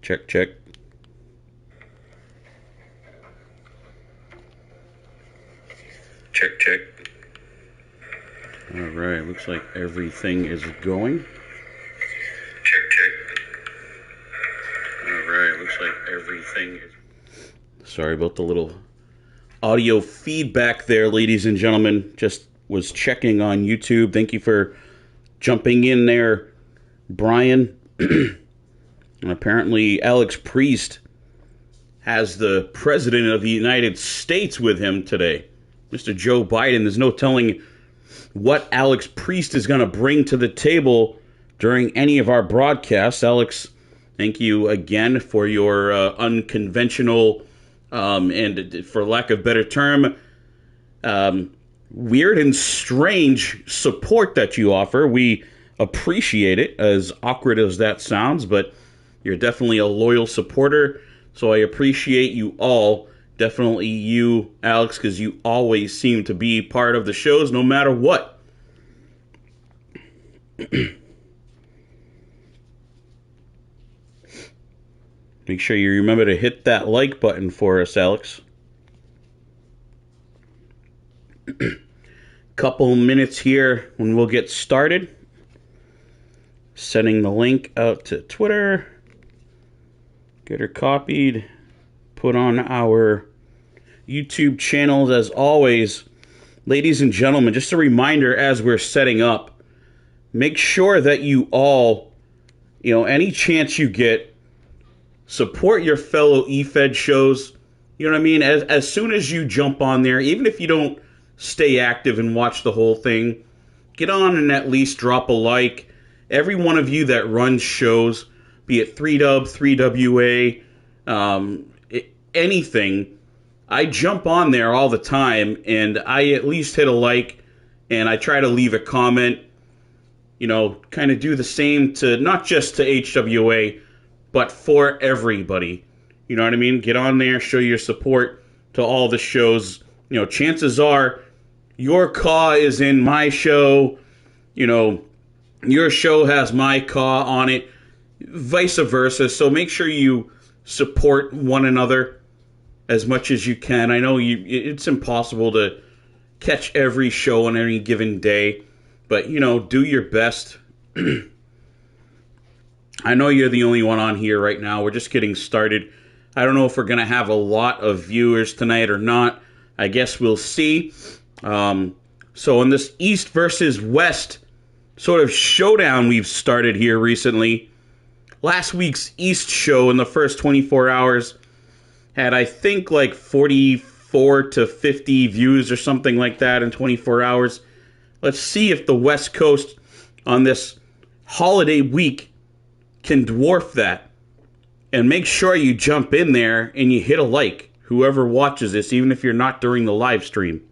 Check, check. Check, check. All right, looks like everything is going. Check, check. All right, looks like everything is... Sorry about the little audio feedback there, ladies and gentlemen. Just was checking on YouTube. Thank you for jumping in there, Brian. And apparently Alex Priest has the President of the United States with him today, Mr. Joe Biden. There's no telling what Alex Priest is going to bring to the table during any of our broadcasts. Alex, thank you again for your unconventional and, for lack of a better term, weird and strange support that you offer. We appreciate it, as awkward as that sounds, but you're definitely a loyal supporter, so I appreciate you all. Definitely you, Alex, because you always seem to be part of the shows no matter what. Make sure you remember to hit that like button for us, Alex. Couple minutes here when we'll get started. Sending the link out to Twitter. Get her copied. Put on our YouTube channels as always. Ladies and gentlemen, just a reminder as we're setting up, make sure that you all, any chance you get, support your fellow eFed shows. You know what I mean? As soon as you jump on there, even if you don't stay active and watch the whole thing, get on and at least drop a like. Every one of you that runs shows, be it 3Dub, 3WA, anything, I jump on there all the time and I at least hit a like and I try to leave a comment, kind of do the same to not just to HWA, but for everybody. You know what I mean? Get on there, show your support to all the shows. Chances are your caw is in my show, your show has my caw on it, vice versa. So make sure you support one another as much as you can. I know it's impossible to catch every show on any given day, but do your best. I know you're the only one on here right now. We're just getting started. I don't know if we're going to have a lot of viewers tonight or not. I guess we'll see. So in this East versus West sort of showdown we've started here recently, last week's East show in the first 24 hours had, I think, like 44 to 50 views or something like that in 24 hours. Let's see if the West Coast on this holiday week can dwarf that. And make sure you jump in there and you hit a like, whoever watches this, even if you're not during the live stream.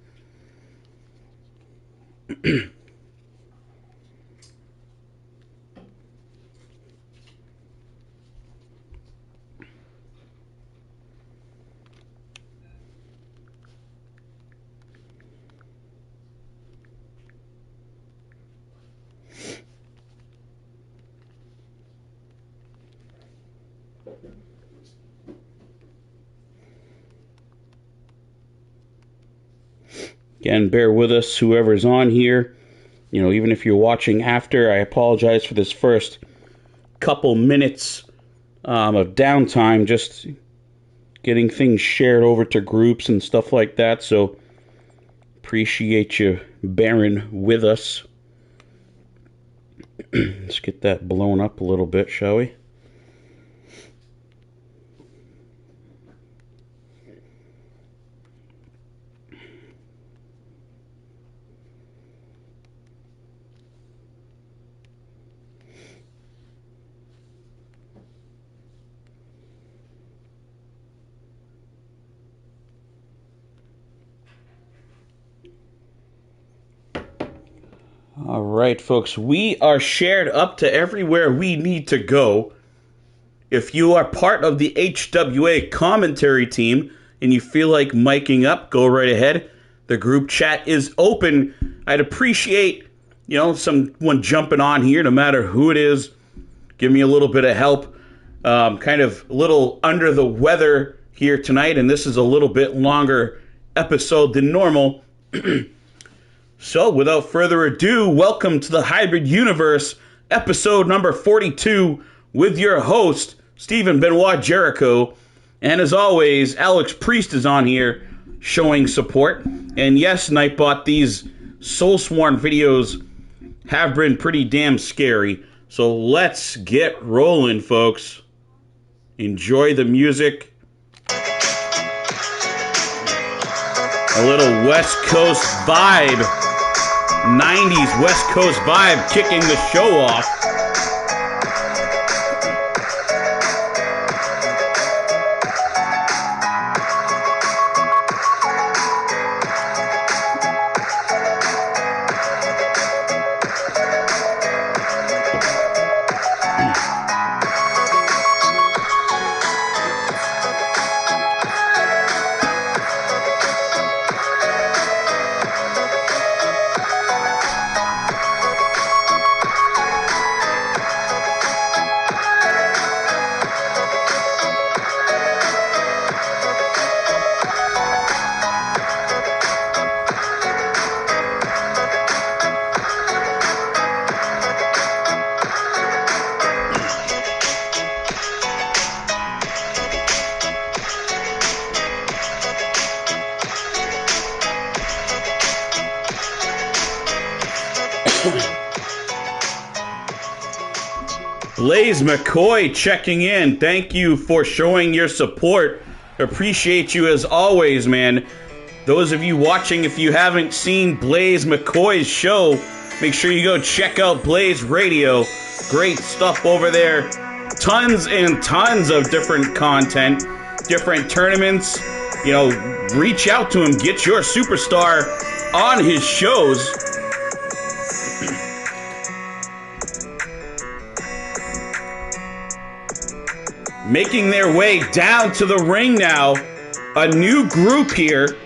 Again, bear with us, whoever's on here. Even if you're watching after, I apologize for this first couple minutes of downtime, just getting things shared over to groups and stuff like that. So, appreciate you bearing with us. Let's get that blown up a little bit, shall we? All right, folks, we are shared up to everywhere we need to go. If you are part of the HWA commentary team and you feel like miking up, go right ahead. The group chat is open. I'd appreciate, someone jumping on here, no matter who it is. Give me a little bit of help. Kind of a little under the weather here tonight, and this is a little bit longer episode than normal. So, without further ado, welcome to the Hybrid Universe, episode number 42, with your host, Stephen Benoit Jericho. And as always, Alex Priest is on here showing support. And yes, Nightbot, these Soulsworn videos have been pretty damn scary. So let's get rolling, folks. Enjoy the music. A little West Coast vibe. 90s West Coast vibe kicking the show off. Blaze McCoy checking in. Thank you for showing your support. Appreciate you as always, man. Those of you watching, if you haven't seen Blaze McCoy's show, make sure you go check out Blaze Radio. Great stuff over there. Tons and tons of different content, different tournaments. You know, reach out to him. Get your superstar on his shows. Making their way down to the ring now. A new group here.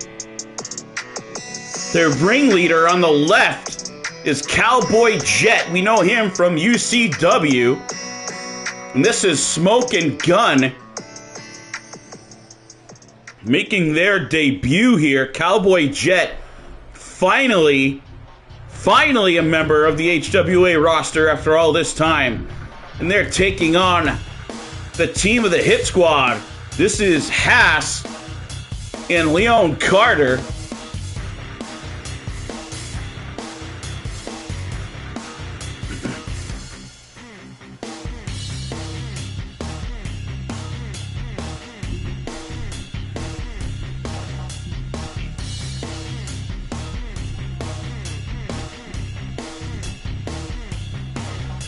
Their ringleader on the left is Cowboy Jet. We know him from UCW. And this is Smoke and Gun. Making their debut here. Cowboy Jet, finally a member of the HWA roster after all this time. And they're taking on the team of the Hit Squad. This is Haas and Leon Carter.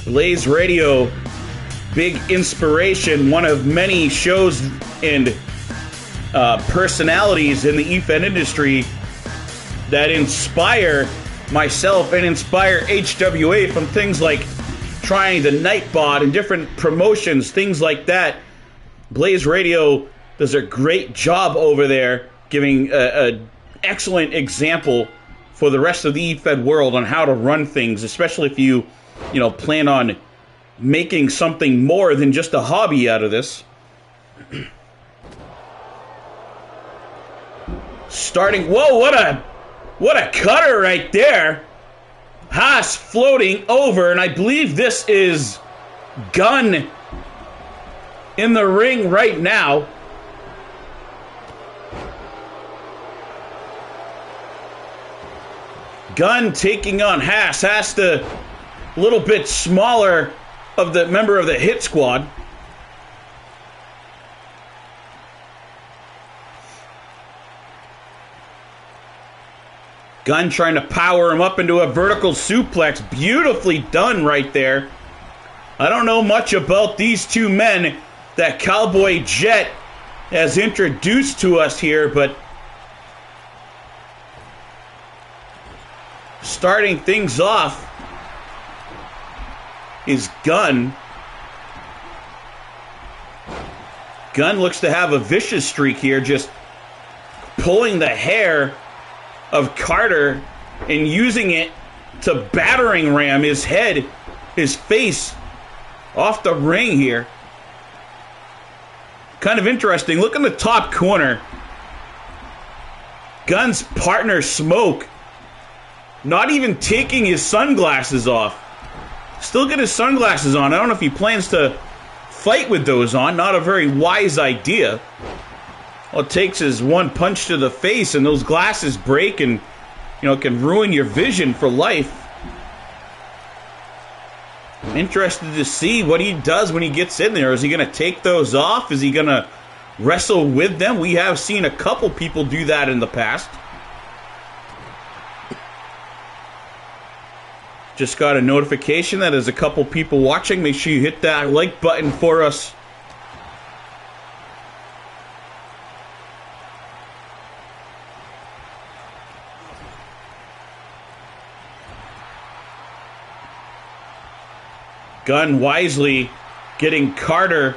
Blaze Radio, big inspiration, one of many shows and personalities in the EFED industry that inspire myself and inspire HWA, from things like trying the Nightbot and different promotions, things like that. Blaze Radio does a great job over there, giving an excellent example for the rest of the EFED world on how to run things, especially if you plan on making something more than just a hobby out of this. Starting, whoa, what a cutter right there. Haas floating over, and I believe this is Gunn in the ring right now. Gunn taking on Haas. Haas, the little bit smaller of the member of the Hit Squad. Gunn trying to power him up into a vertical suplex. Beautifully done right there. I don't know much about these two men that Cowboy Jet has introduced to us here, but starting things off is Gunn. Gunn looks to have a vicious streak here, just pulling the hair of Carter and using it to battering ram his head, his face off the ring here. kind of interesting. Look in the top corner. Gun's partner, Smoke, not even taking his sunglasses off. Still got his sunglasses on. I don't know if he plans to fight with those on. Not a very wise idea. All it takes is one punch to the face and those glasses break and, it can ruin your vision for life. I'm interested to see what he does when he gets in there. Is he going to take those off? Is he going to wrestle with them? We have seen a couple people do that in the past. Just got a notification that there's a couple people watching. Make sure you hit that like button for us. Gunn wisely getting Carter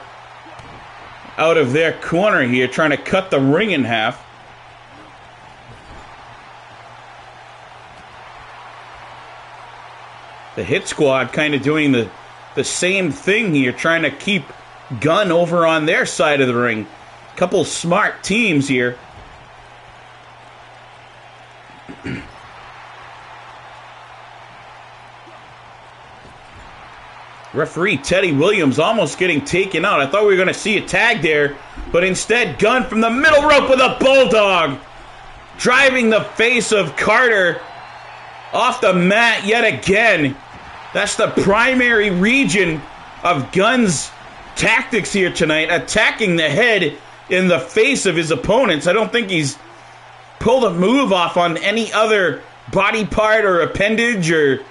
out of their corner here, trying to cut the ring in half. The Hit Squad kind of doing the same thing here, trying to keep Gunn over on their side of the ring. Couple smart teams here. Referee Teddy Williams almost getting taken out. I thought we were going to see a tag there, but instead Gunn from the middle rope with a bulldog, driving the face of Carter off the mat yet again. That's the primary region of Gunn's tactics here tonight, attacking the head in the face of his opponents. I don't think he's pulled a move off on any other body part or appendage or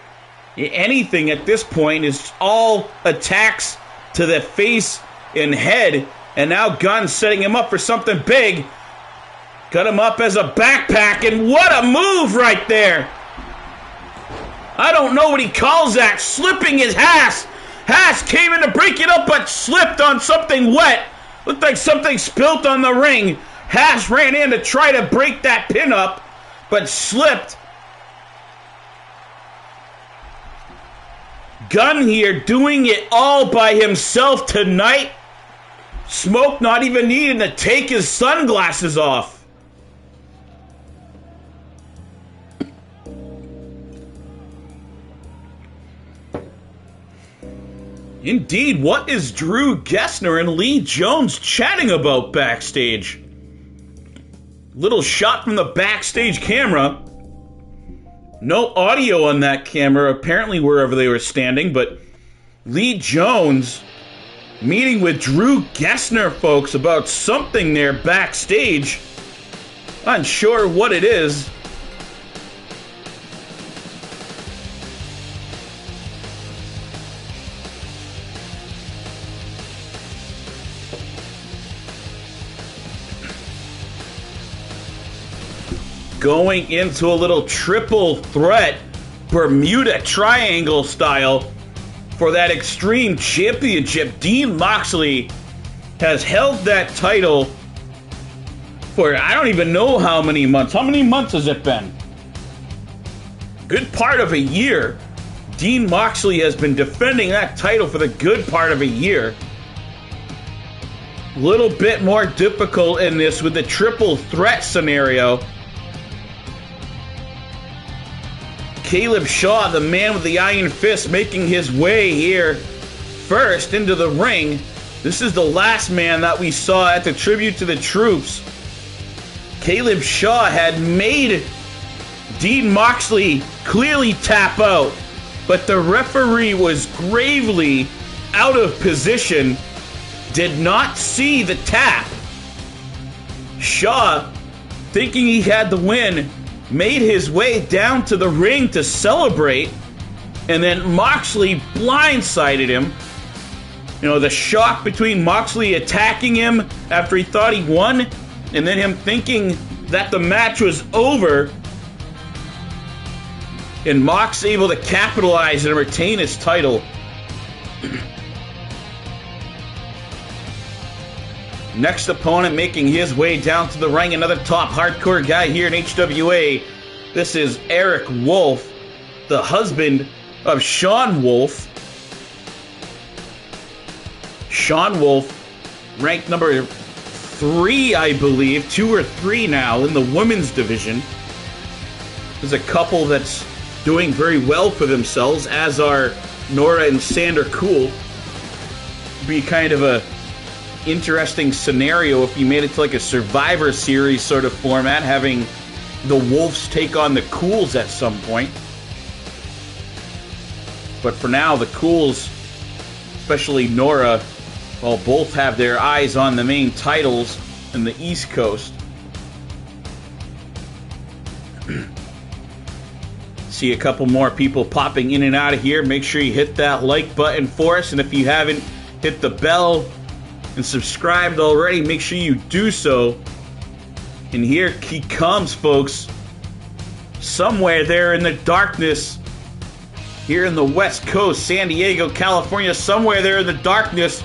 anything at this point. Is all attacks to the face and head, and now Gunn's setting him up for something big. Cut him up as a backpack, and what a move right there. I don't know what he calls that. Slipping his Haas. Haas came in to break it up, but slipped on something wet. Looked like something spilt on the ring. Haas ran in to try to break that pin up, but slipped. Gunn here doing it all by himself tonight. Smoke not even needing to take his sunglasses off. Indeed, what is Drew Gessner and Lee Jones chatting about backstage? Little shot from the backstage camera. No audio on that camera, apparently wherever they were standing, but Lee Jones meeting with Drew Gessner, folks, about something there backstage. Unsure what it is. Going into a little triple threat Bermuda Triangle style for that Extreme Championship. Dean Moxley has held that title for I don't even know how many months. How many months has it been? Good part of a year. Dean Moxley has been defending that title for the good part of a year. Little bit more difficult in this with the triple threat scenario. Caleb Shaw, the man with the iron fist, making his way here first into the ring. This is the last man that we saw at the Tribute to the Troops. Caleb Shaw had made Dean Moxley clearly tap out, but the referee was gravely out of position, did not see the tap. Shaw, thinking he had the win, made his way down to the ring to celebrate, and then Moxley blindsided him. The shock between Moxley attacking him after he thought he won, and then him thinking that the match was over, and Mox able to capitalize and retain his title. Next opponent making his way down to the ring, another top hardcore guy here in HWA. This is Eric Wolf, the husband of Sean Wolf. Sean Wolf ranked number 3, I believe, 2 or 3 now in the women's division. There's a couple that's doing very well for themselves, as are Nora and Sander Cool. Be kind of a interesting scenario if you made it to like a Survivor Series sort of format, having the Wolves take on the Cools at some point. But for now, the Cools, especially Nora, well, both have their eyes on the main titles in the East Coast. See a couple more people popping in and out of here. Make sure you hit that like button for us. And if you haven't hit the bell and subscribed already, make sure you do so. And here he comes, folks. Somewhere there in the darkness, here in the West Coast, San Diego, California, somewhere there in the darkness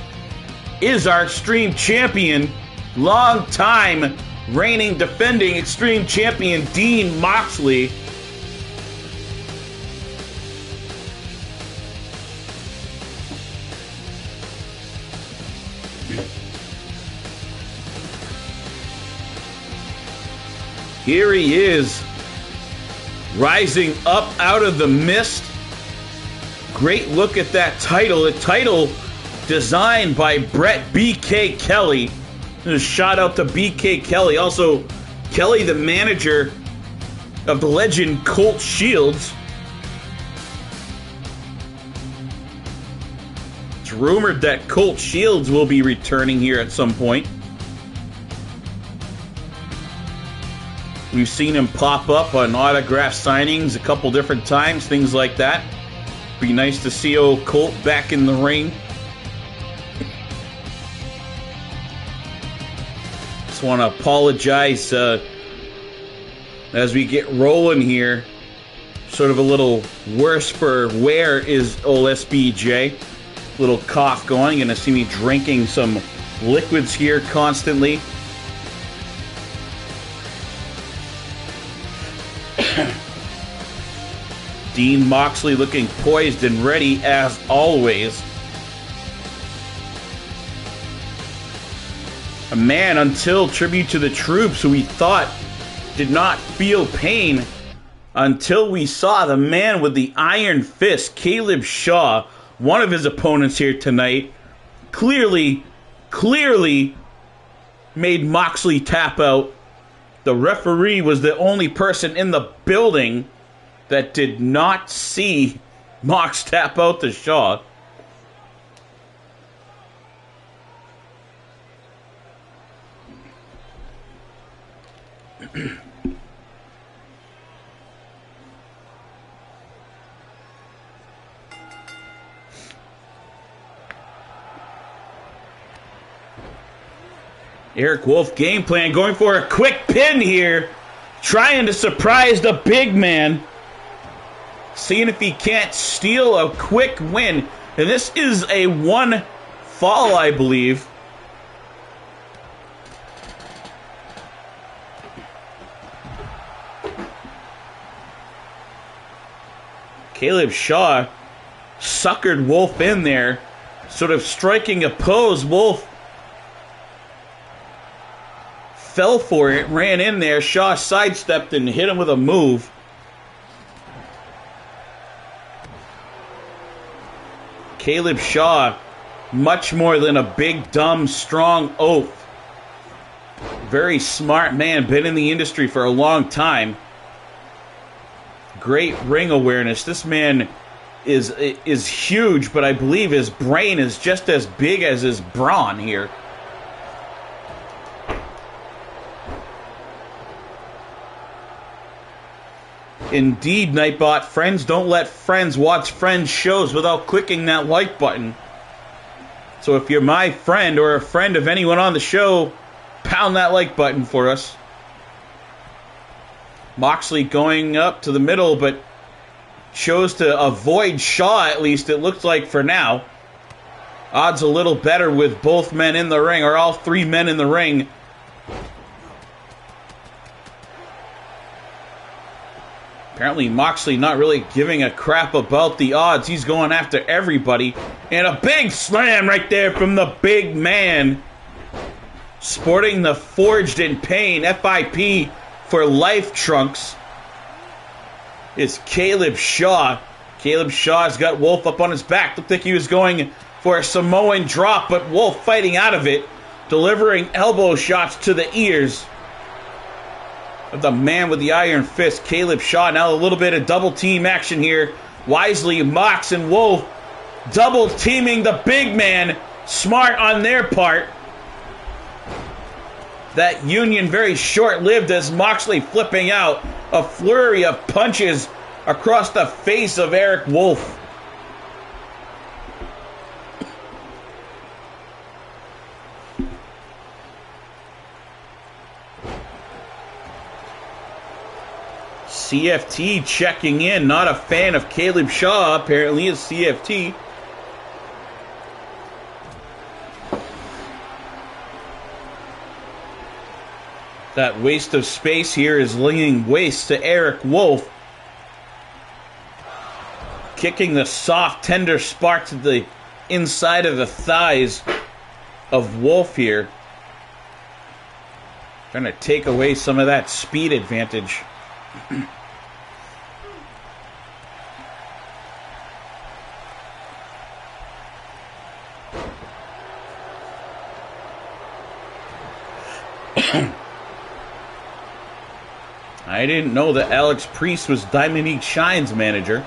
is our Extreme Champion, long-time reigning, defending Extreme Champion, Dean Moxley. Here he is, rising up out of the mist. Great look at that title. A title designed by Brett B.K. Kelly. A shout out to B.K. Kelly. Also, Kelly, the manager of the legend Colt Shields. It's rumored that Colt Shields will be returning here at some point. We've seen him pop up on autograph signings a couple different times, things like that. Be nice to see old Colt back in the ring. Just want to apologize as we get rolling here. Sort of a little worse for wear is old SBJ. Little cough going. Gonna see me drinking some liquids here constantly. Dean Moxley looking poised and ready as always. A man until Tribute to the Troops, who we thought did not feel pain until we saw the man with the iron fist, Caleb Shaw, one of his opponents here tonight, clearly made Moxley tap out. The referee was the only person in the building that did not see Mox tap out to Shaw. Eric Wolf game plan, going for a quick pin here, trying to surprise the big man, seeing if he can't steal a quick win. And this is a 1 fall, I believe. Caleb Shaw suckered Wolf in there, sort of striking a pose. Wolf fell for it, ran in there. Shaw sidestepped and hit him with a move. Caleb Shaw, much more than a big, dumb, strong oaf. Very smart man, been in the industry for a long time. Great ring awareness. This man is huge, but I believe his brain is just as big as his brawn here. Indeed, Nightbot. Friends don't let friends watch friends' shows without clicking that like button. So if you're my friend or a friend of anyone on the show, pound that like button for us. Moxley going up to the middle, but chose to avoid Shaw, at least it looks like for now. Odds a little better with both men in the ring, or all three men in the ring. Apparently Moxley not really giving a crap about the odds. He's going after everybody. And a big slam right there from the big man. sporting the Forged in Pain, FIP for life trunks, is Caleb Shaw. Caleb Shaw's got Wolf up on his back. Looked like he was going for a Samoan drop, but Wolf fighting out of it, delivering elbow shots to the ears of the man with the iron fist, Caleb Shaw. Now a little bit of double team action here. Wisely, Mox and Wolf double teaming the big man. Smart on their part. That union very short-lived as Moxley flipping out. A flurry of punches across the face of Eric Wolf. CFT checking in. Not a fan of Caleb Shaw, apparently, is CFT. That waste of space here is laying waste to Eric Wolf. Kicking the soft, tender spot to the inside of the thighs of Wolf here. Trying to take away some of that speed advantage. I didn't know that Alex Priest was Dominique Shine's manager.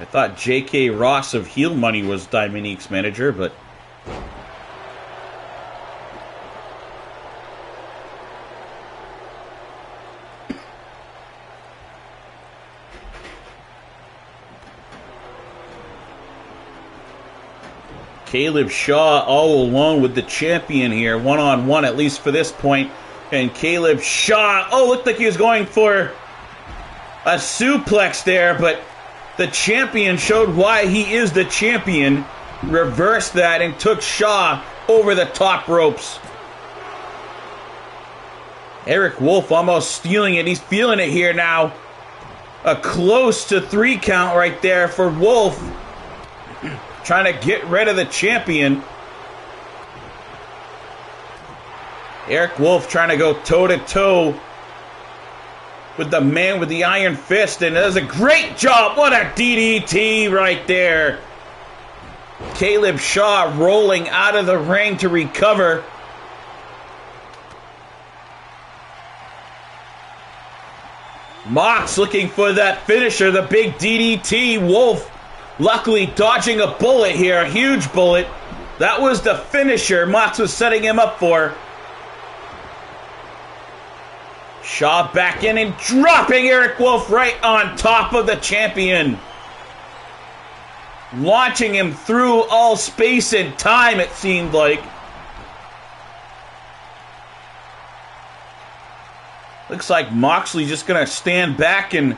I thought J.K. Ross of Heel Money was Dominique's manager, but... Caleb Shaw all alone with the champion here, one-on-one at least for this point. And Caleb Shaw, looked like he was going for a suplex there, but the champion showed why he is the champion, reversed that and took Shaw over the top ropes. Eric Wolf almost stealing it. He's feeling it here now. A close to 3 count right there for Wolf. Trying to get rid of the champion. Eric Wolf trying to go toe-to-toe with the man with the iron fist, and does a great job. What a DDT right there. Caleb Shaw rolling out of the ring to recover. Mox looking for that finisher, the big DDT. Wolf luckily dodging a bullet here, a huge bullet. That was the finisher Mox was setting him up for. Shaw back in and dropping Eric Wolf right on top of the champion. Launching him through all space and time, it seemed like. Looks like Moxley just going to stand back and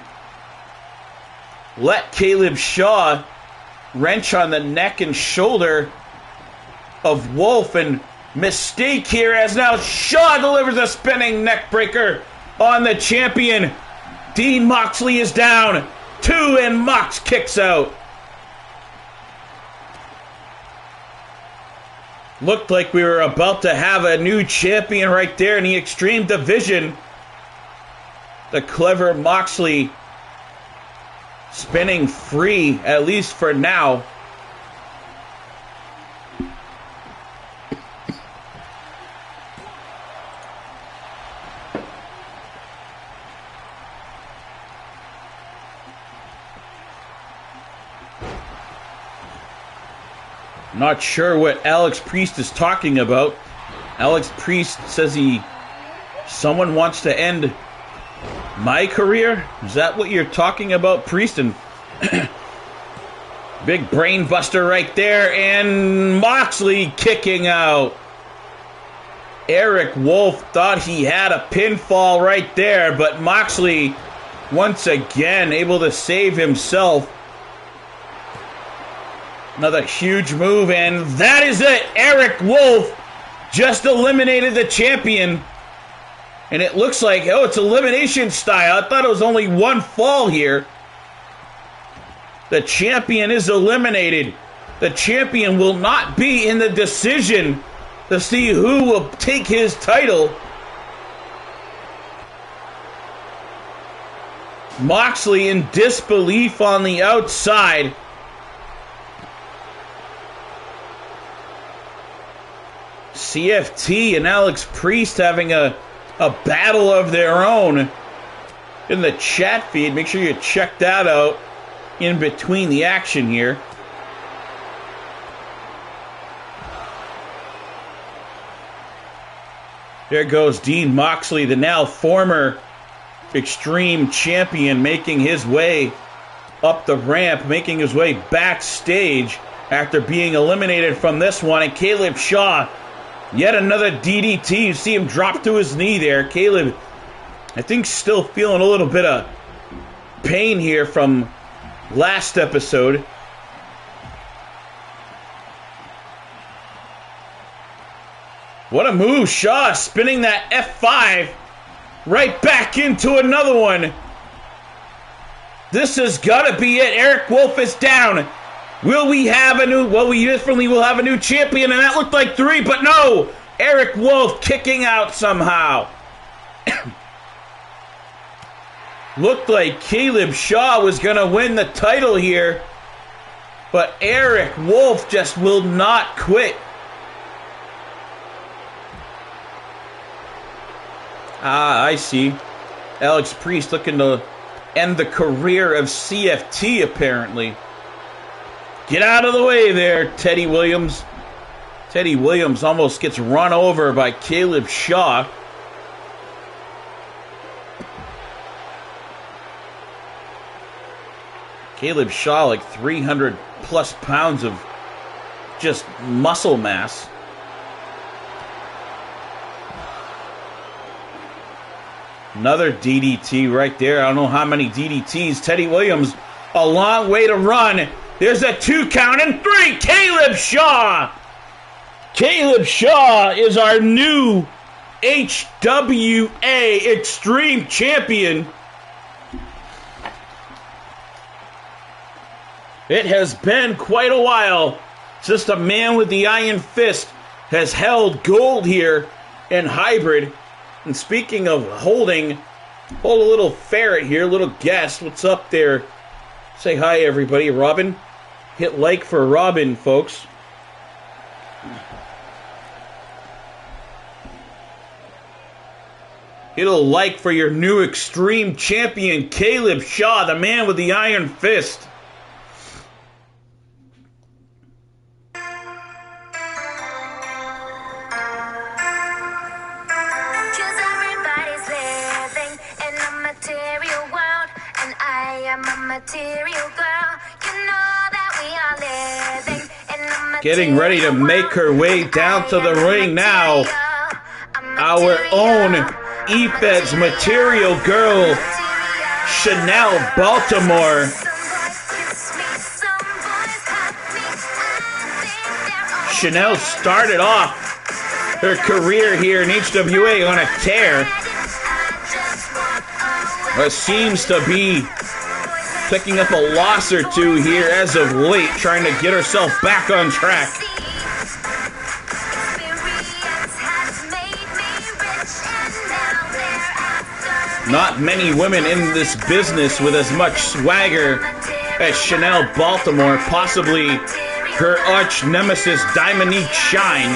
let Caleb Shaw wrench on the neck and shoulder of Wolf, and mistake here as now Shaw delivers a spinning neck breaker on the champion. Dean Moxley is down 2 and Mox kicks out. Looked like we were about to have a new champion right there in the Extreme Division. The clever Moxley spinning free, at least for now. Not sure what Alex Priest is talking about. Alex Priest says someone wants to end my career? Is that what you're talking about, Priest? And big brain buster right there, and Moxley kicking out. Eric Wolf thought he had a pinfall right there, but Moxley once again able to save himself. Another huge move, and that is it. Eric Wolf just eliminated the champion. And it looks like, it's elimination style. I thought it was only one fall here. The champion is eliminated. The champion will not be in the decision to see who will take his title. Moxley in disbelief on the outside. CFT and Alex Priest having a battle of their own in the chat feed. Make sure you check that out in between the action here. There goes Dean Moxley, the now former Extreme Champion, making his way up the ramp, making his way backstage after being eliminated from this one. And Caleb Shaw, yet another DDT. You see him drop to his knee there. Caleb, I think, still feeling a little bit of pain here from last episode. What a move. Shaw spinning that F5 right back into another one. This has got to be it. Eric Wolf is down. Will we have a new... Well, we definitely will have a new champion, and that looked like 3, but no! Eric Wolf kicking out somehow. Looked like Caleb Shaw was going to win the title here, but Eric Wolf just will not quit. Ah, I see. Alex Priest looking to end the career of CFT, apparently. Get out of the way there, Teddy Williams. Teddy Williams almost gets run over by Caleb Shaw. Caleb Shaw, like 300 plus pounds of just muscle mass. Another DDT right there. I don't know how many DDTs. Teddy Williams, a long way to run. There's a 2 count and 3. Caleb Shaw. Caleb Shaw is our new HWA Extreme Champion. It has been quite a while since the man with the iron fist has held gold here in hybrid. And speaking of holding, hold a little ferret here, a little guest. What's up there? Say hi, everybody. Robin. Hit like for Robin, folks. Hit a like for your new Extreme Champion, Caleb Shaw, the man with the iron fist. Getting ready to make her way down to the ring now. Our own eFeds Material Girl, Chanel Baltimore. Chanel started off her career here in HWA on a tear, but seems to be picking up a loss or two here as of late, trying to get herself back on track. Not many women in this business with as much swagger as Chanel Baltimore, possibly her arch nemesis Dominique Shine,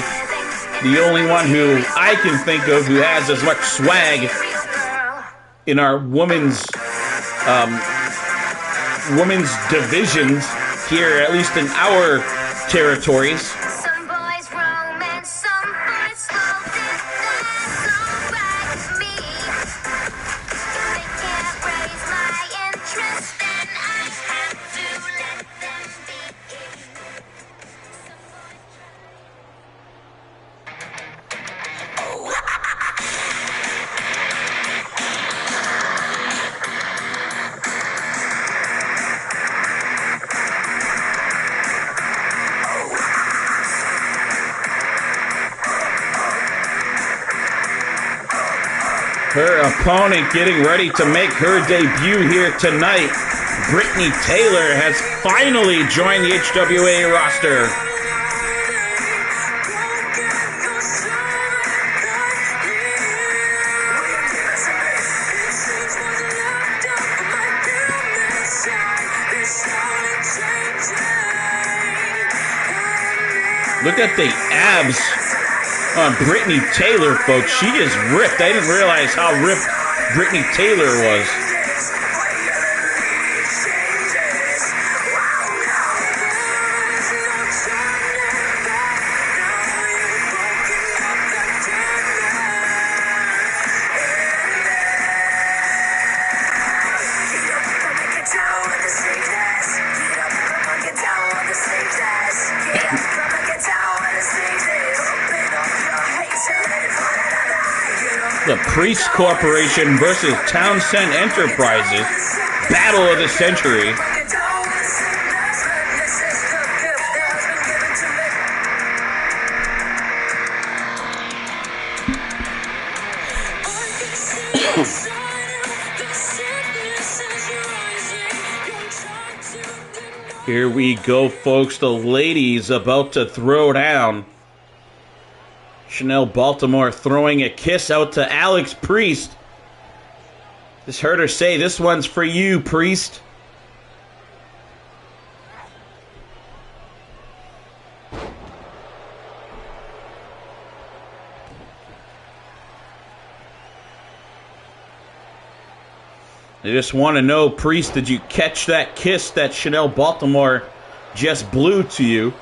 the only one who I can think of who has as much swag in our women's divisions here, at least in our territories. Her opponent getting ready to make her debut here tonight. Brittany Taylor has finally joined the HWA roster. Look at the abs on Brittany Taylor, folks. She is ripped. I didn't realize how ripped Brittany Taylor was. The Priest Corporation versus Townsend Enterprises. Battle of the Century. Here we go, folks. The ladies about to throw down. Chanel Baltimore throwing a kiss out to Alex Priest. Just heard her say, "This one's for you, Priest." I just want to know, Priest, did you catch that kiss that Chanel Baltimore just blew to you?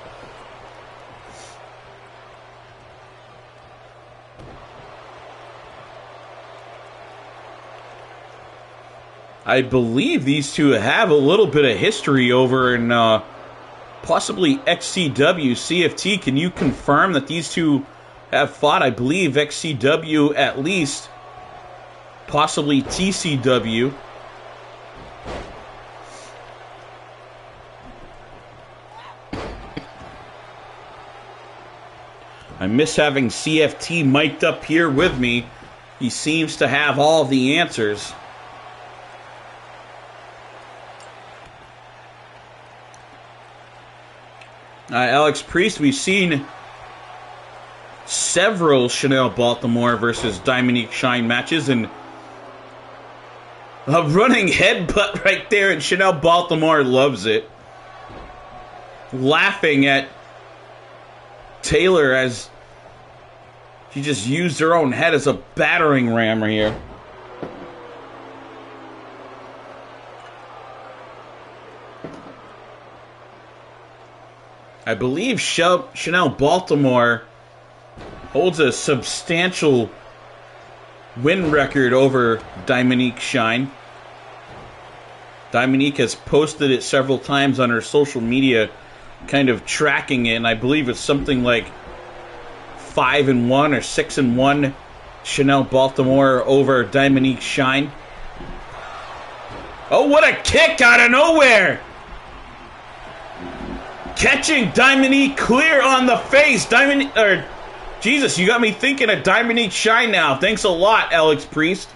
I believe these two have a little bit of history over in possibly XCW. CFT, can you confirm that these two have fought? I believe XCW at least, possibly TCW. I miss having CFT mic'd up here with me. He seems to have all the answers. Alex Priest, we've seen several Chanel Baltimore versus Dominique Shine matches, and a running headbutt right there, and Chanel Baltimore loves it. Laughing at Taylor as she just used her own head as a battering ram right here. I believe Chanel Baltimore holds a substantial win record over Dominique Shine. Dominique has posted it several times on her social media, kind of tracking it, and I believe it's something like 5-1 or 6-1 Chanel Baltimore over Dominique Shine. Oh, what a kick out of nowhere! Catching Dominique clear on the face. Jesus, you got me thinking of Dominique Shine now. Thanks a lot, Alex Priest.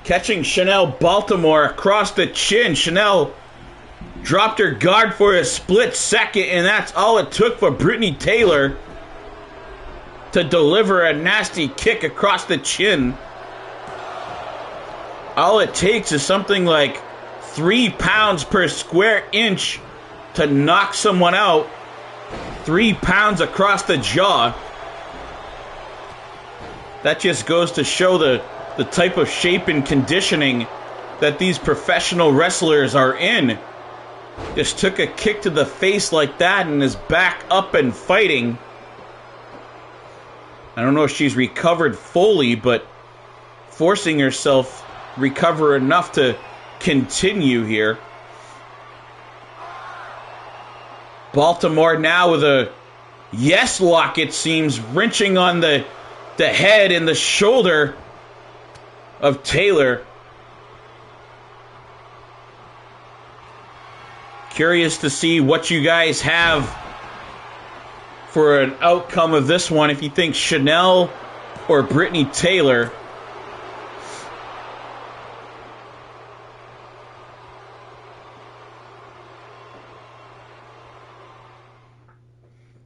Catching Chanel Baltimore across the chin. Chanel dropped her guard for a split second, and that's all it took for Brittany Taylor to deliver a nasty kick across the chin. All it takes is something like 3 pounds per square inch to knock someone out. 3 pounds across the jaw. That just goes to show the type of shape and conditioning that these professional wrestlers are in. Just took a kick to the face like that and is back up and fighting. I don't know if she's recovered fully, but forcing herself recover enough to continue here. Baltimore now with a yes lock, it seems, wrenching on the head and the shoulder of Taylor. Curious to see what you guys have for an outcome of this one. If you think Chanel or Brittany Taylor.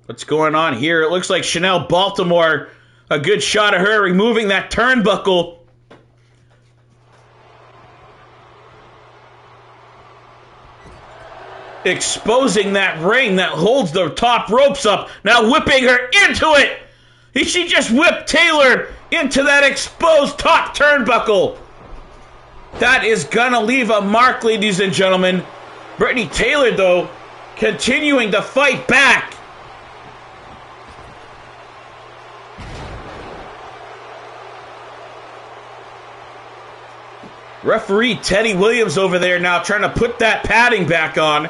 What's going on here? It looks like Chanel Baltimore, a good shot of her removing that turnbuckle. Exposing that ring that holds the top ropes up. Now whipping her into it. She just whipped Taylor into that exposed top turnbuckle. That is gonna leave a mark, ladies and gentlemen. Brittany Taylor, though, continuing to fight back. Referee Teddy Williams over there now trying to put that padding back on.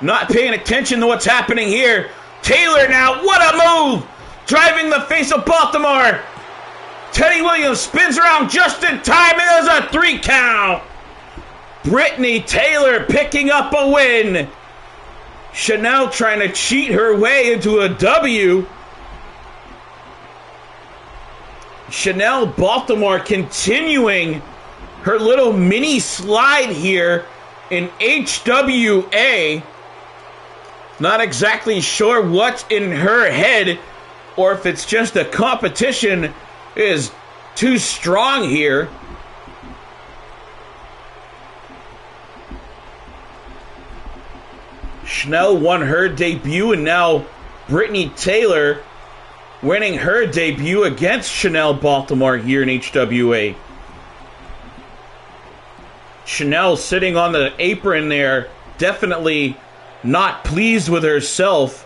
Not paying attention to what's happening here. Taylor now, what a move! Driving the face of Baltimore. Teddy Williams spins around just in time, and there's a 3 count. Brittany Taylor picking up a win. Chanel trying to cheat her way into a W. Chanel Baltimore continuing her little mini slide here in HWA. Not exactly sure what's in her head, or if it's just the competition is too strong here. Chanel won her debut, and now Brittany Taylor winning her debut against Chanel Baltimore here in HWA. Chanel sitting on the apron there, definitely not pleased with herself.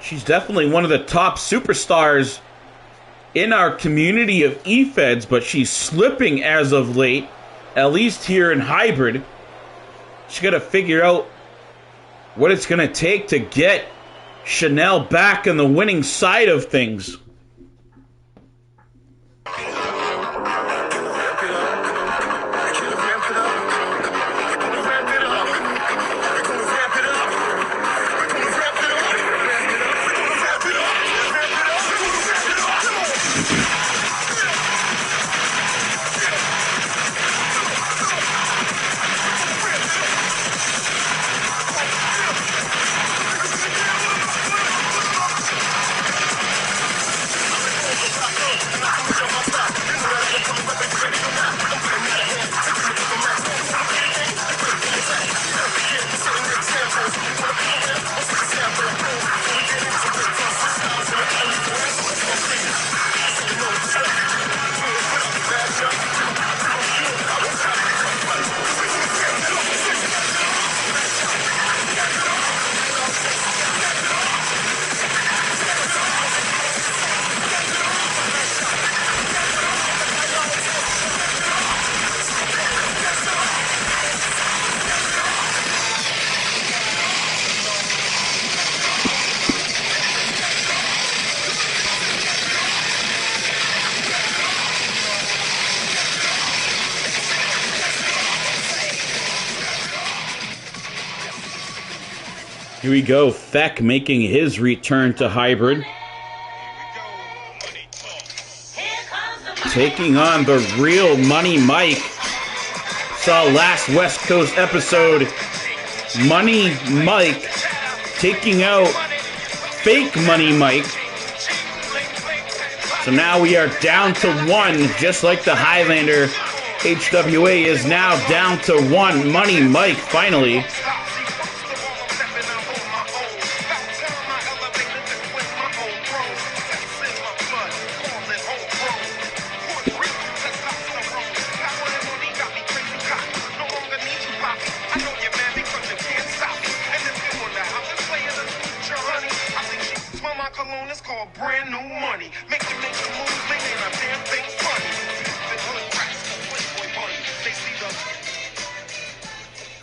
She's definitely one of the top superstars in our community of E-Feds, but she's slipping as of late, at least here in Hybrid. She's got to figure out what it's going to take to get Chanel back on the winning side of things. Here we go, Feck making his return to Hybrid. Taking on the real Money Mike. Saw last West Coast episode, Money Mike taking out fake Money Mike. So now we are down to 1, just like the Highlander. HWA is now down to 1. Money Mike finally.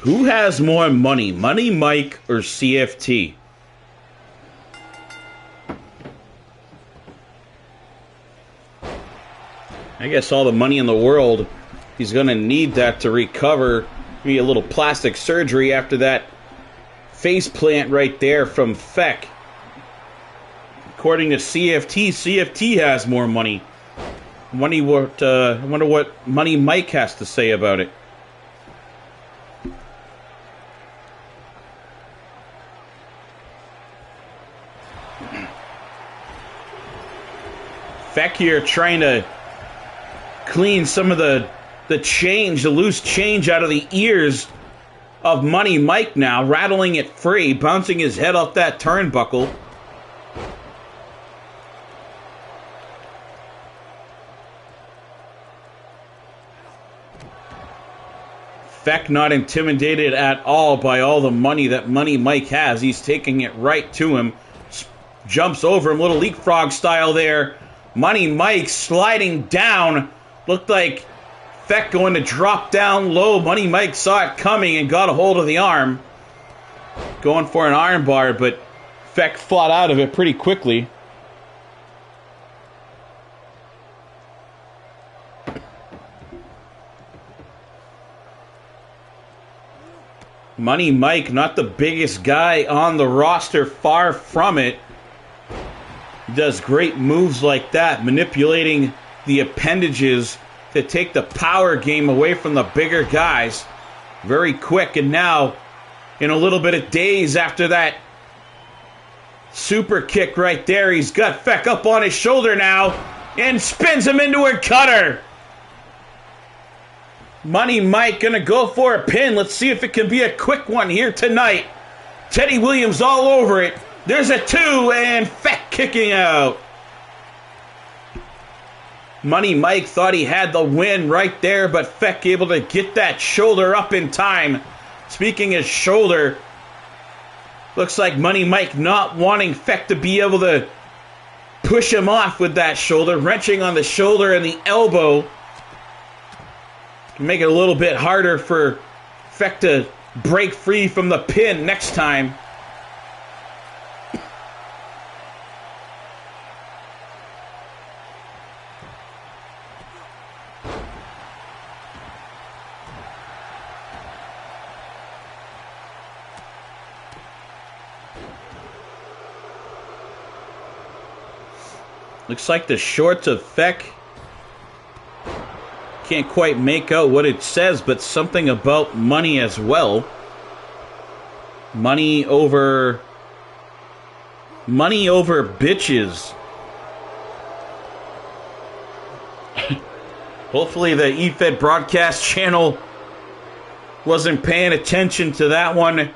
Who has more money, Money Mike or CFT? I guess all the money in the world, he's going to need that to recover. Maybe a little plastic surgery after that face plant right there from Feck. According to CFT, CFT has more money. I wonder what Money Mike has to say about it. Feck here trying to clean some of the change, the loose change out of the ears of Money Mike now, rattling it free, bouncing his head off that turnbuckle. Feck not intimidated at all by all the money that Money Mike has. He's taking it right to him. Jumps over him, little leapfrog style there. Money Mike sliding down. Looked like Feck going to drop down low. Money Mike saw it coming and got a hold of the arm. Going for an arm bar, but Feck fought out of it pretty quickly. Money Mike, not the biggest guy on the roster, far from it. Does great moves like that, manipulating the appendages to take the power game away from the bigger guys. Very quick, and now, in a little bit of daze after that super kick right there, he's got Feck up on his shoulder now, and spins him into a cutter. Money Mike gonna go for a pin. Let's see if it can be a quick one here tonight. Teddy Williams all over it. There's a 2, and Feck kicking out. Money Mike thought he had the win right there, but Feck able to get that shoulder up in time. Speaking of shoulder, looks like Money Mike not wanting Feck to be able to push him off with that shoulder, wrenching on the shoulder and the elbow. Make it a little bit harder for Feck to break free from the pin next time. Looks like the shorts of Feck. Can't quite make out what it says, but something about money as well. Money over bitches. Hopefully the EFED broadcast channel wasn't paying attention to that one.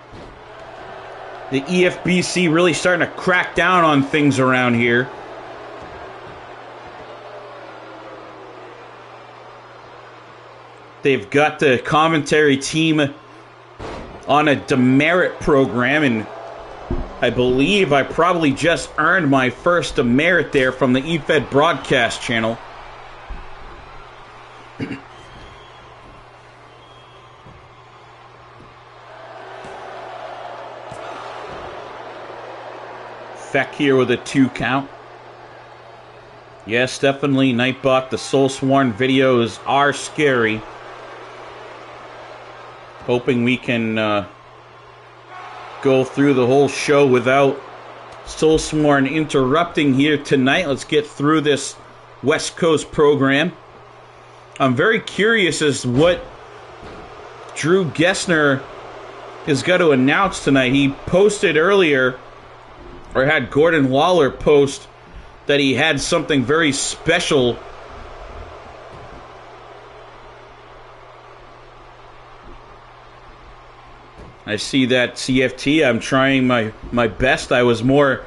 The EFBC really starting to crack down on things around here. They've got the commentary team on a demerit program, and I believe I probably just earned my first demerit there from the EFED broadcast channel. Feck here with a 2 count. Yes, definitely, Nightbot, the Soul Sworn videos are scary. Hoping we can go through the whole show without Soul Sworn interrupting here tonight. Let's get through this West Coast program. I'm very curious as to what Drew Gessner is going to announce tonight. He posted earlier, or had Gordon Waller post, that he had something very special. I see that CFT. I'm trying my best. I was more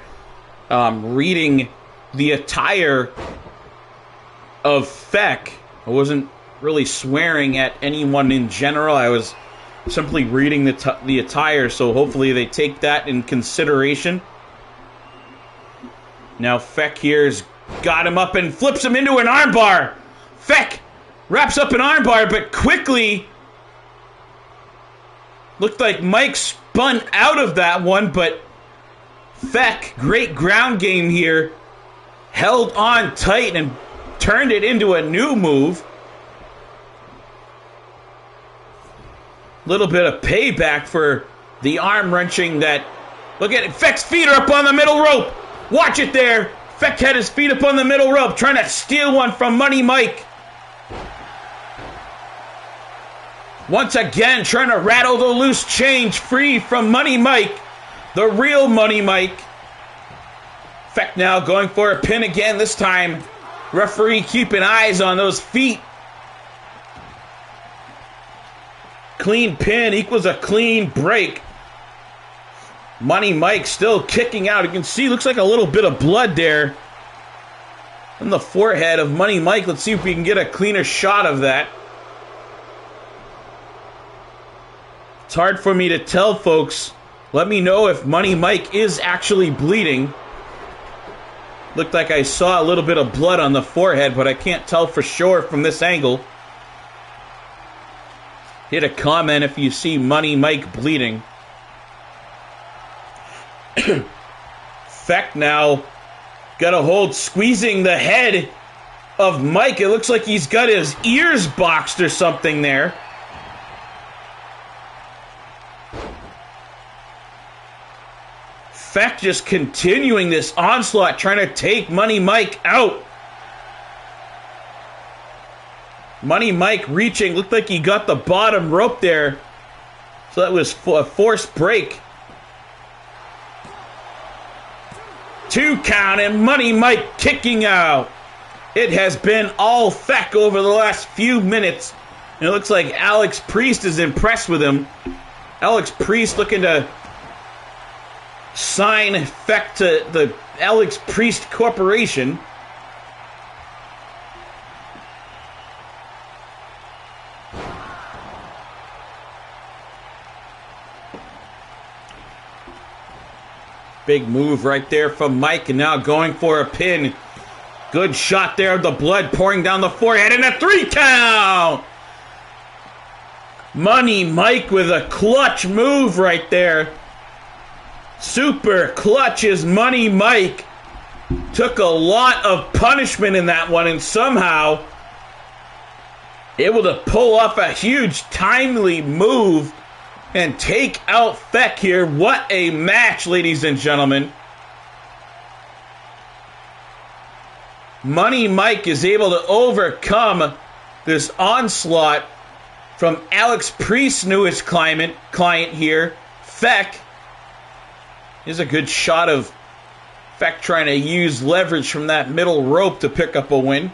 reading the attire of Feck. I wasn't really swearing at anyone in general. I was simply reading the attire, so hopefully they take that in consideration. Now Feck here's got him up and flips him into an armbar. Feck wraps up an armbar, but quickly looked like Mike spun out of that one, but Feck, great ground game here, held on tight and turned it into a new move. Little bit of payback for the arm wrenching that. Look at it. Feck's feet are up on the middle rope. Watch it there. Feck had his feet up on the middle rope, trying to steal one from Money Mike. Once again, trying to rattle the loose change free from Money Mike. The real Money Mike. Feck now going for a pin again, this time Referee keeping eyes on those feet. Clean pin equals a clean break. Money Mike still kicking out. You can see, looks like a little bit of blood there on the forehead of Money Mike. Let's see if we can get a cleaner shot of that. It's hard for me to tell, folks. Let me know if Money Mike is actually bleeding. Looked like I saw a little bit of blood on the forehead, but I can't tell for sure from this angle. Hit a comment if you see Money Mike bleeding. Feck now got a hold, squeezing the head of Mike. It looks like he's got his ears boxed or something there. Feck just continuing this onslaught, trying to take Money Mike out. Money Mike reaching, looked like he got the bottom rope there. So that was a forced break. 2 count and Money Mike kicking out. It has been all Feck over the last few minutes. And it looks like Alex Priest is impressed with him. Alex Priest looking to sign Feck to the Alex Priest Corporation. Big move right there from Mike, and now going for a pin. Good shot there, the blood pouring down the forehead, and a 3 count! Money Mike with a clutch move right there. Super clutch is Money Mike. Took a lot of punishment in that one, and somehow able to pull off a huge timely move and take out Feck here. What a match, ladies and gentlemen. Money Mike is able to overcome this onslaught from Alex Priest's newest client here, Feck. Here's a good shot of Feck trying to use leverage from that middle rope to pick up a win.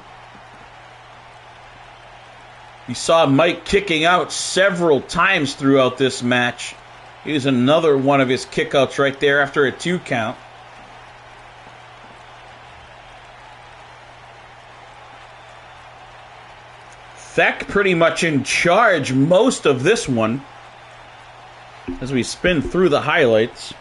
You saw Mike kicking out several times throughout this match. Here's another one of his kickouts right there after a 2 count. Feck pretty much in charge most of this one as we spin through the highlights.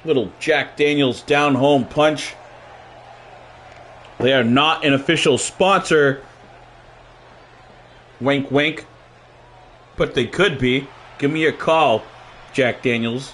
Little Jack Daniels down home punch. They are not an official sponsor. Wink, wink. But they could be. Give me a call, Jack Daniels.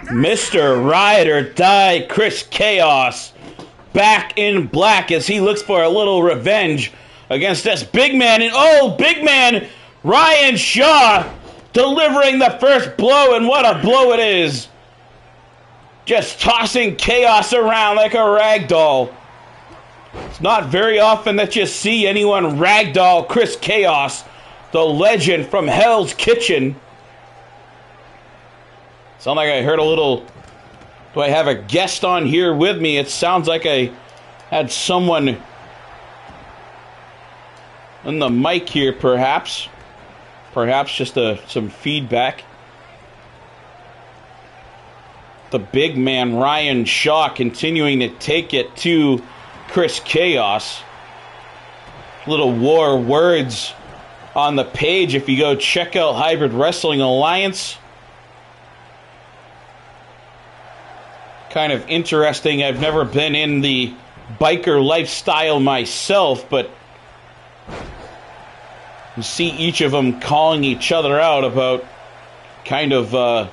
Mr. Ride or Die Chris Chaos back in black as he looks for a little revenge against this big man. And big man Ryan Shaw delivering the first blow, and what a blow it is. Just tossing Chaos around like a rag doll. It's not very often that you see anyone ragdoll Chris Chaos, the legend from Hell's Kitchen. Sound like I heard a little... Do I have a guest on here with me? It sounds like I had someone on the mic here, perhaps. Perhaps just some feedback. The big man, Ryan Shaw, continuing to take it to Chris Chaos. Little war words on the page if you go check out Hybrid Wrestling Alliance. Kind of interesting. I've never been in the biker lifestyle myself, but you see each of them calling each other out about kind of,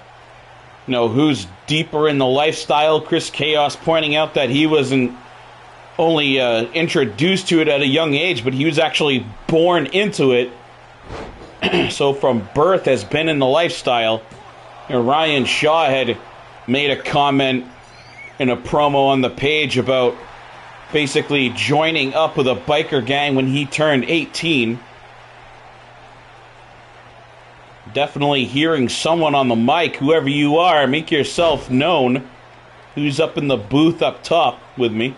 who's deeper in the lifestyle. Chris Chaos pointing out that he wasn't only introduced to it at a young age, but he was actually born into it. So from birth has been in the lifestyle. And Ryan Shaw had made a comment in a promo on the page about basically joining up with a biker gang when he turned 18. Definitely hearing someone on the mic, whoever you are, make yourself known. Who's up in the booth up top with me?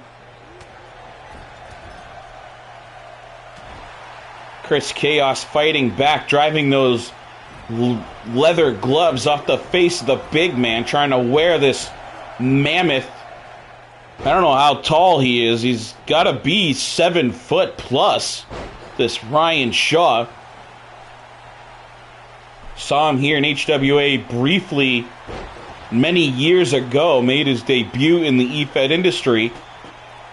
Chris Chaos fighting back, driving those leather gloves off the face of the big man, trying to wear this mammoth. I don't know how tall he is. He's got to be 7 foot plus, this Ryan Shaw. Saw him here in HWA briefly many years ago. Made his debut in the EFED industry.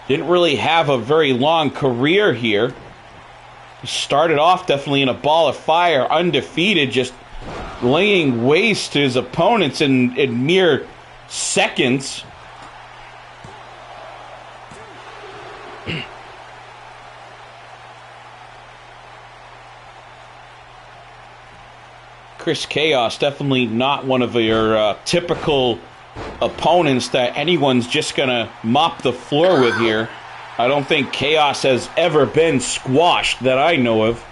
Didn't really have a very long career here. He started off definitely in a ball of fire, undefeated, just laying waste to his opponents in mere seconds. Chris Chaos, definitely not one of your typical opponents that anyone's just going to mop the floor with here. I don't think Chaos has ever been squashed that I know of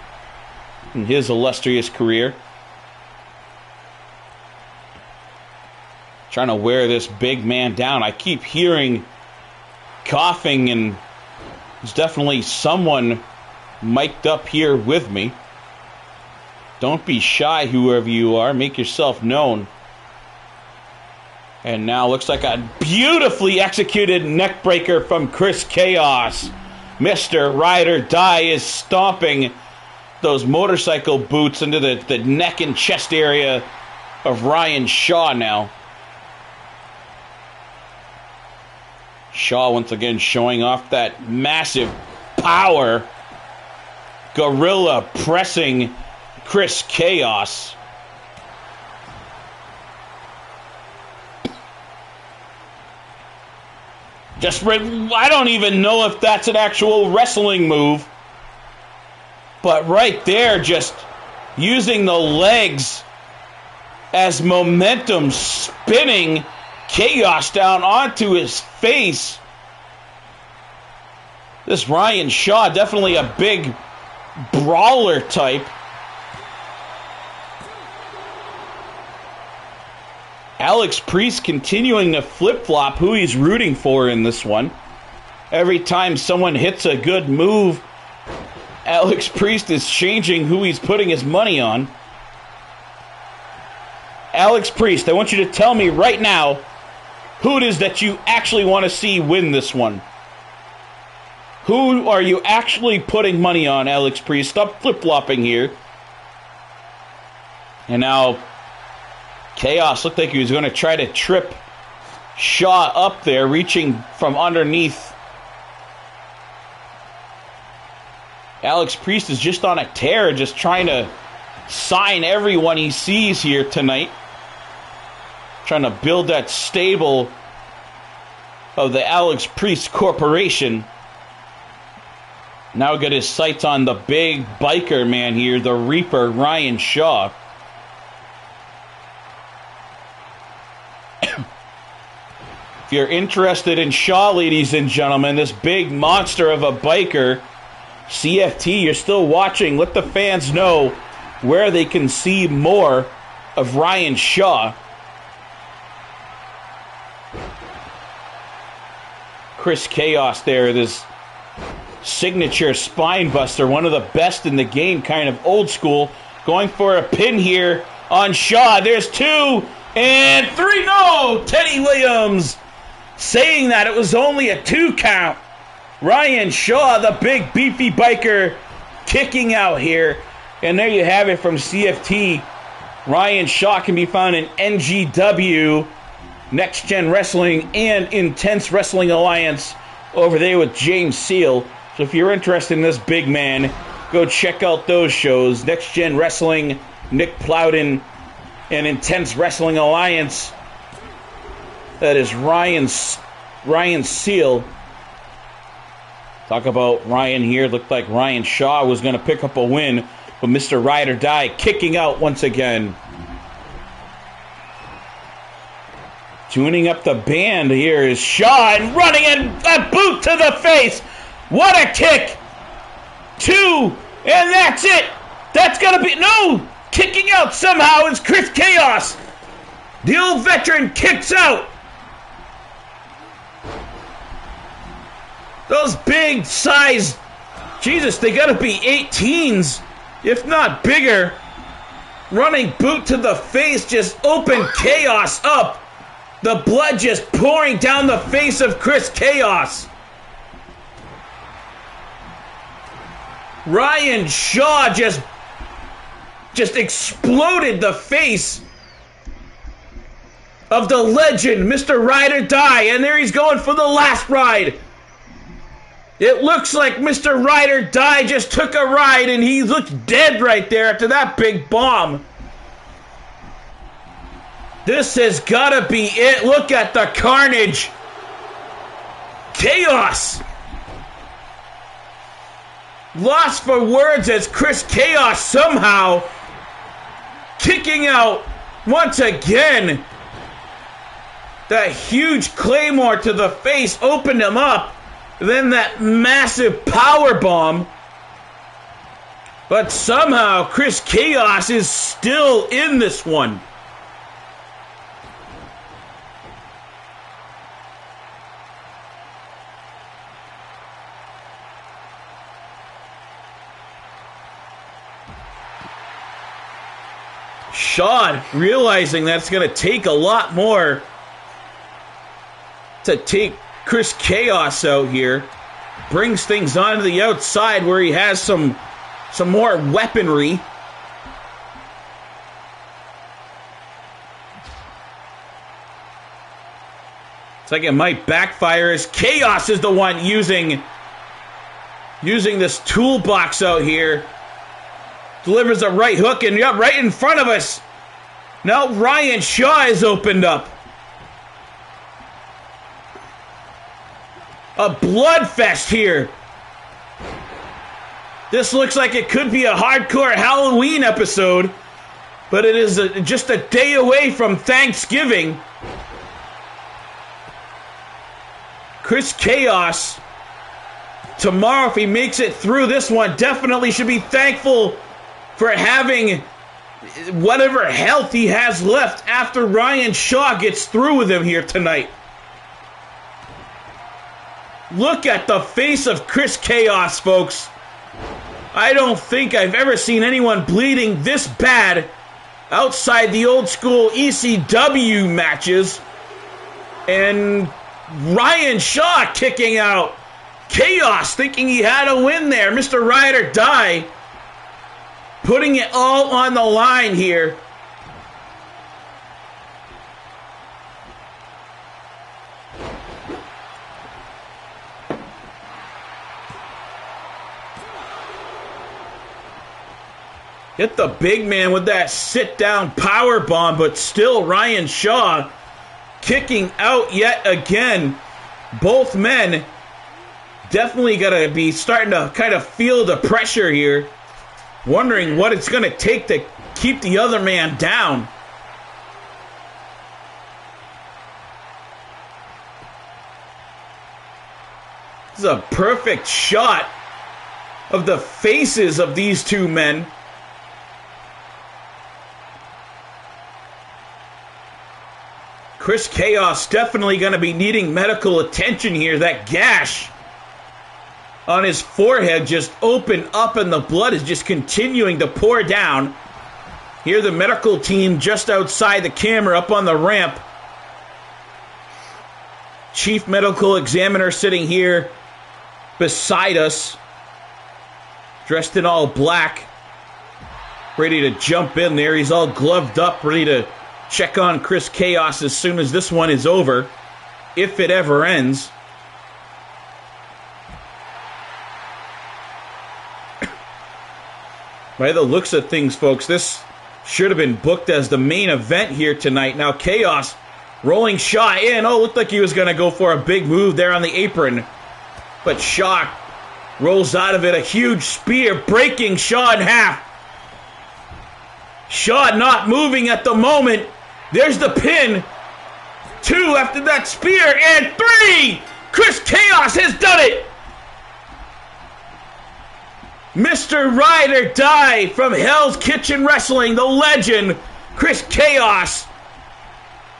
in his illustrious career. Trying to wear this big man down. I keep hearing coughing, and there's definitely someone mic'd up here with me. Don't be shy, whoever you are. Make yourself known. And now looks like a beautifully executed neckbreaker from Chris Chaos. Mr. Ride or Die is stomping those motorcycle boots into the neck and chest area of Ryan Shaw now. Shaw once again showing off that massive power. Gorilla pressing Chris Chaos. I don't even know if that's an actual wrestling move. But right there, just using the legs as momentum, spinning Chaos down onto his face. This Ryan Shaw, definitely a big brawler type. Alex Priest continuing to flip-flop who he's rooting for in this one. Every time someone hits a good move, Alex Priest is changing who he's putting his money on. Alex Priest, I want you to tell me right now who it is that you actually want to see win this one. Who are you actually putting money on, Alex Priest? Stop flip-flopping here. And now Chaos looked like he was going to try to trip Shaw up there, reaching from underneath. Alex Priest is just on a tear, just trying to sign everyone he sees here tonight. Trying to build that stable of the Alex Priest Corporation. Now got his sights on the big biker man here, the Reaper, Ryan Shaw. If If you're interested in Shaw, ladies and gentlemen, this big monster of a biker, CFT, you're still watching. Let the fans know where they can see more of Ryan Shaw. Chris Chaos there, this signature spine buster, one of the best in the game, kind of old school. Going for a pin here on Shaw. There's 2 and 3. No! Teddy Williams saying that it was only a 2 count. Ryan Shaw, the big beefy biker, kicking out here. And there you have it from CFT. Ryan Shaw can be found in NGW, Next Gen Wrestling, and Intense Wrestling Alliance over there with James Seal. So if you're interested in this big man, go check out those shows. Next Gen Wrestling, Nick Plowden, and Intense Wrestling Alliance. That is Ryan Seal. Talk about Ryan here. Looked like Ryan Shaw was going to pick up a win, but Mr. Ride or Die kicking out once again. Tuning up the band here is Shaw, and running and a boot to the face. What a kick! 2, and that's it. That's going to be... No! Kicking out somehow is Chris Chaos. The old veteran kicks out. Those big size... Jesus, they got to be 18s, if not bigger. Running boot to the face, just open Chaos up. The blood just pouring down the face of Chris Chaos. Ryan Shaw just exploded the face of the legend, Mr. Ride or Die. And there he's going for the last ride. It looks like Mr. Ride or Die just took a ride and he looks dead right there after that big bomb. This has got to be it. Look at the carnage. Chaos. Lost for words as Chris Chaos somehow kicking out once again. That huge claymore to the face opened him up. Then that massive power bomb. But somehow Chris Chaos is still in this one. Shaw realizing that's going to take a lot more to take Chris Chaos out here. Brings things onto the outside where he has some more weaponry. It's like it might backfire as Chaos is the one using this toolbox out here. Delivers a right hook, and yep, right in front of us. Now Ryan Shaw is opened up. A bloodfest here. This looks like it could be a hardcore Halloween episode, but it is just a day away from Thanksgiving. Chris Chaos, tomorrow, if he makes it through this one, definitely should be thankful for having whatever health he has left after Ryan Shaw gets through with him here tonight. Look at the face of Chris Chaos, folks. I don't think I've ever seen anyone bleeding this bad outside the old school ECW matches. And Ryan Shaw kicking out. Chaos thinking he had a win there. Mr. Ride or Die putting it all on the line here. Hit the big man with that sit-down power bomb, but still Ryan Shaw kicking out yet again. Both men definitely going to be starting to kind of feel the pressure here. Wondering what it's going to take to keep the other man down. This is a perfect shot of the faces of these two men. Chris Chaos definitely going to be needing medical attention here. That gash on his forehead just opened up and the blood is just continuing to pour down. Here the medical team just outside the camera up on the ramp. Chief medical examiner sitting here beside us, dressed in all black, ready to jump in there. He's all gloved up, ready to check on Chris Chaos as soon as this one is over, if it ever ends. By the looks of things, folks, this should have been booked as the main event here tonight. Now Chaos rolling Shaw in. Oh, looked like he was going to go for a big move there on the apron. But Shaw rolls out of it. A huge spear breaking Shaw in half. Shaw not moving at the moment. There's the pin. 2 after that spear. And 3. Chris Chaos has done it. Mr. Ride or Die from Hell's Kitchen Wrestling, the legend, Chris Chaos,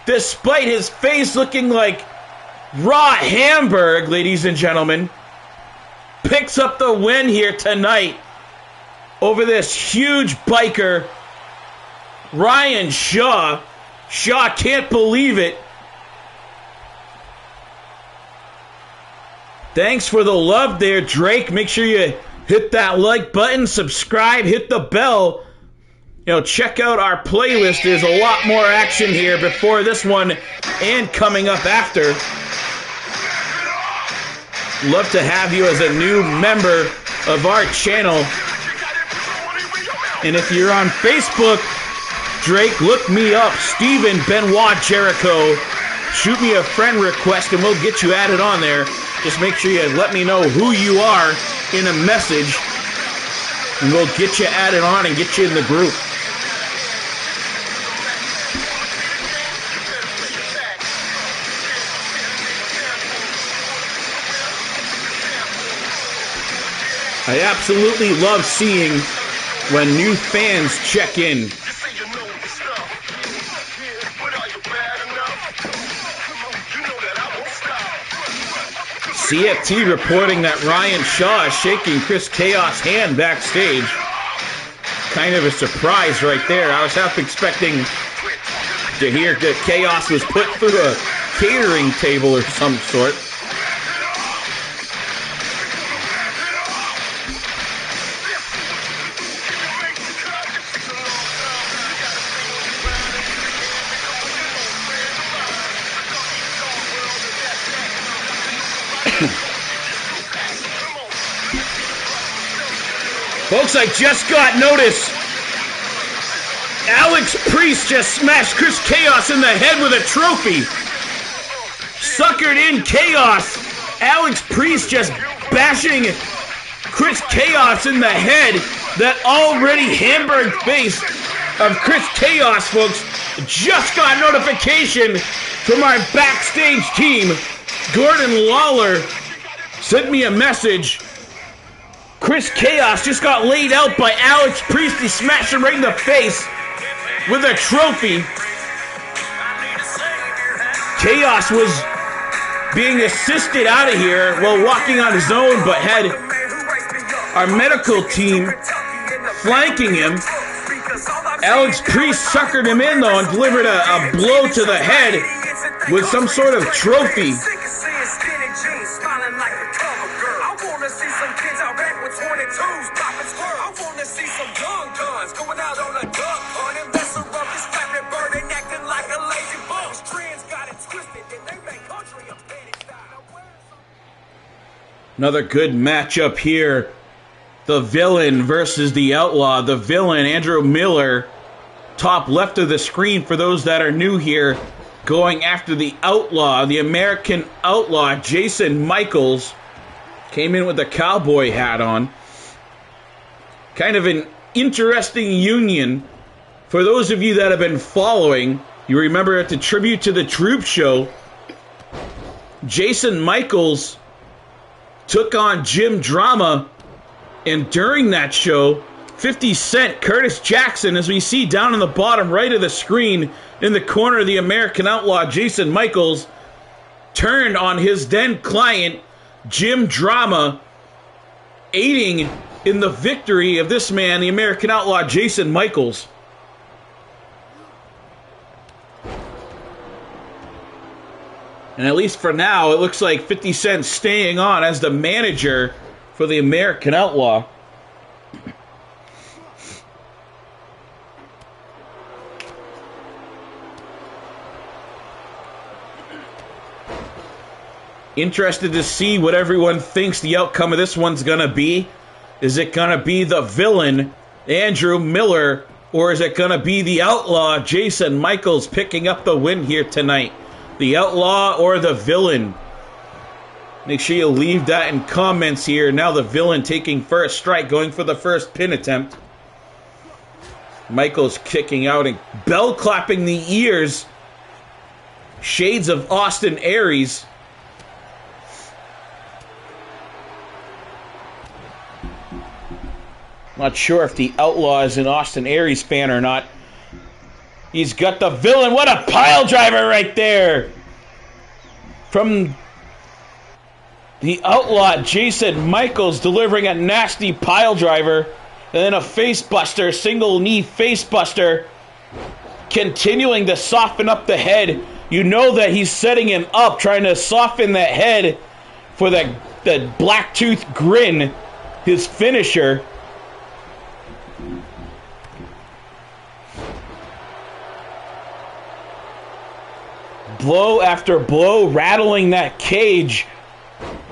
despite his face looking like raw Hamburg, ladies and gentlemen, picks up the win here tonight over this huge biker, Ryan Shaw. Shaw can't believe it. Thanks for the love there, Drake. Make sure you hit that like button, subscribe, hit the bell. You know, check out our playlist. There's a lot more action here before this one and coming up after. Love to have you as a new member of our channel. And if you're on Facebook, Drake, look me up, Steven Benoit Jericho. Shoot me a friend request and we'll get you added on there. Just make sure you let me know who you are in a message, and we'll get you added on and get you in the group. I absolutely love seeing when new fans check in. CFT reporting that Ryan Shaw is shaking Chris Chaos' hand backstage. Kind of a surprise right there. I was half expecting to hear that Chaos was put through a catering table or some sort. Folks, I just got notice. Alex Priest just smashed Chris Chaos in the head with a trophy. Suckered in Chaos. Alex Priest just bashing Chris Chaos in the head. That already Hamburg face of Chris Chaos, folks. Just got notification from our backstage team. Gordon Lawler sent me a message. Chris Chaos just got laid out by Alex Priest. He smashed him right in the face with a trophy. Chaos was being assisted out of here while walking on his own, but had our medical team flanking him. Alex Priest suckered him in, though, and delivered a blow to the head with some sort of trophy. Another good matchup here. The villain versus the outlaw. The villain, Andrew Miller, top left of the screen for those that are new here, going after the outlaw, the American outlaw, Jason Michaels. Came in with a cowboy hat on. Kind of an interesting union. For those of you that have been following, you remember at the Tribute to the Troop show, Jason Michaels took on Jim Drama. And during that show, 50 Cent, Curtis Jackson, as we see down in the bottom right of the screen, in the corner of the American Outlaw, Jason Michaels, turned on his then client, Jim Drama, aiding in the victory of this man, the American Outlaw, Jason Michaels. And at least for now, it looks like 50 Cent staying on as the manager for the American Outlaw. Interested to see what everyone thinks the outcome of this one's going to be. Is it going to be the villain, Andrew Miller, or is it going to be the outlaw, Jason Michaels, picking up the win here tonight? The outlaw or the villain? Make sure you leave that in comments here. Now the villain taking first strike, going for the first pin attempt. Michaels kicking out and bell clapping the ears. Shades of Austin Aries. Not sure if the outlaw is an Austin Aries fan or not. He's got the villain. What a pile driver right there. From the outlaw, Jason Michaels, delivering a nasty pile driver. And then a face buster, single knee face buster. Continuing to soften up the head. You know that he's setting him up, trying to soften that head for the black tooth grin, his finisher. Blow after blow, rattling that cage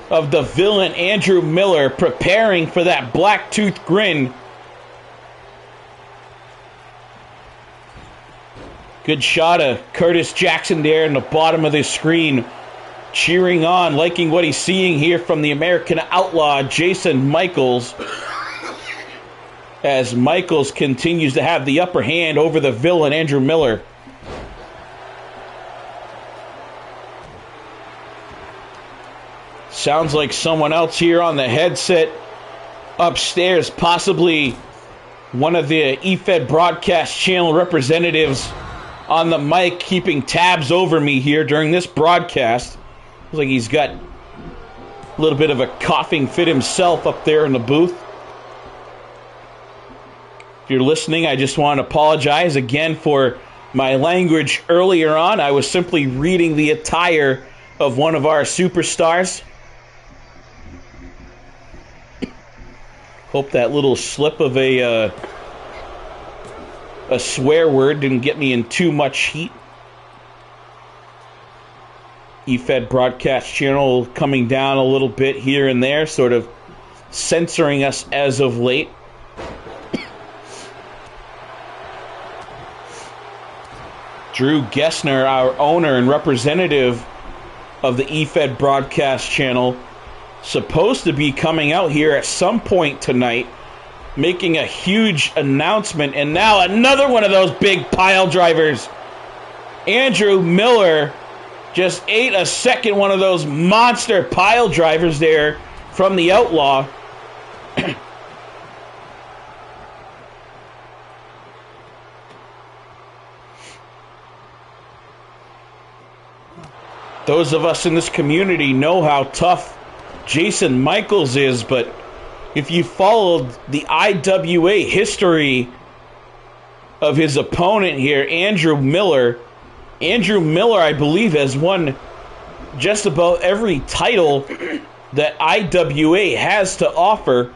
of the villain Andrew Miller, preparing for that black tooth grin. Good shot of Curtis Jackson there in the bottom of the screen, cheering on, liking what he's seeing here from the American Outlaw, Jason Michaels, as Michaels continues to have the upper hand over the villain Andrew Miller. Sounds like someone else here on the headset upstairs, possibly one of the EFED broadcast channel representatives on the mic, keeping tabs over me here during this broadcast. Looks like he's got a little bit of a coughing fit himself up there in the booth. If you're listening, I just want to apologize again for my language earlier on. I was simply reading the attire of one of our superstars. Hope that little slip of a swear word didn't get me in too much heat. EFED broadcast channel coming down a little bit here and there, sort of censoring us as of late. Drew Gessner, our owner and representative of the EFED broadcast channel, supposed to be coming out here at some point tonight, making a huge announcement, and now another one of those big pile drivers. Andrew Miller just ate a second one of those monster pile drivers there from the outlaw. Those of us in this community know how tough Jason Michaels is, but if you followed the IWA history of his opponent here, Andrew Miller, I believe, has won just about every title that IWA has to offer.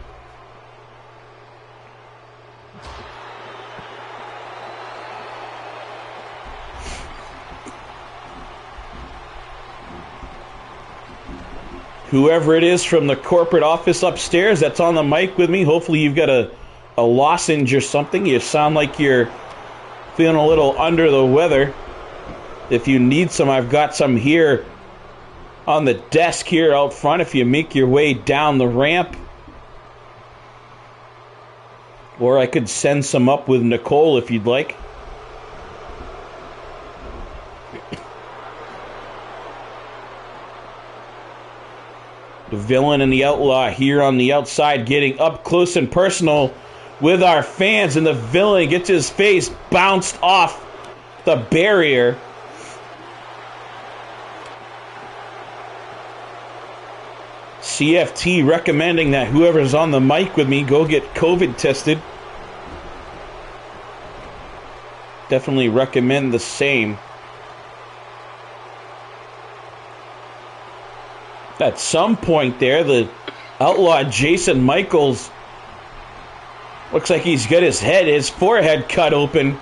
Whoever it is from the corporate office upstairs that's on the mic with me, hopefully you've got a lozenge or something. You sound like you're feeling a little under the weather. If you need some, I've got some here on the desk here out front if you make your way down the ramp. Or I could send some up with Nicole if you'd like. The Villain and the Outlaw here on the outside, getting up close and personal with our fans, and the Villain gets his face bounced off the barrier. CFT recommending that whoever's on the mic with me go get COVID tested. Definitely recommend the same. At some point there, the Outlaw Jason Michaels looks like he's got his forehead cut open.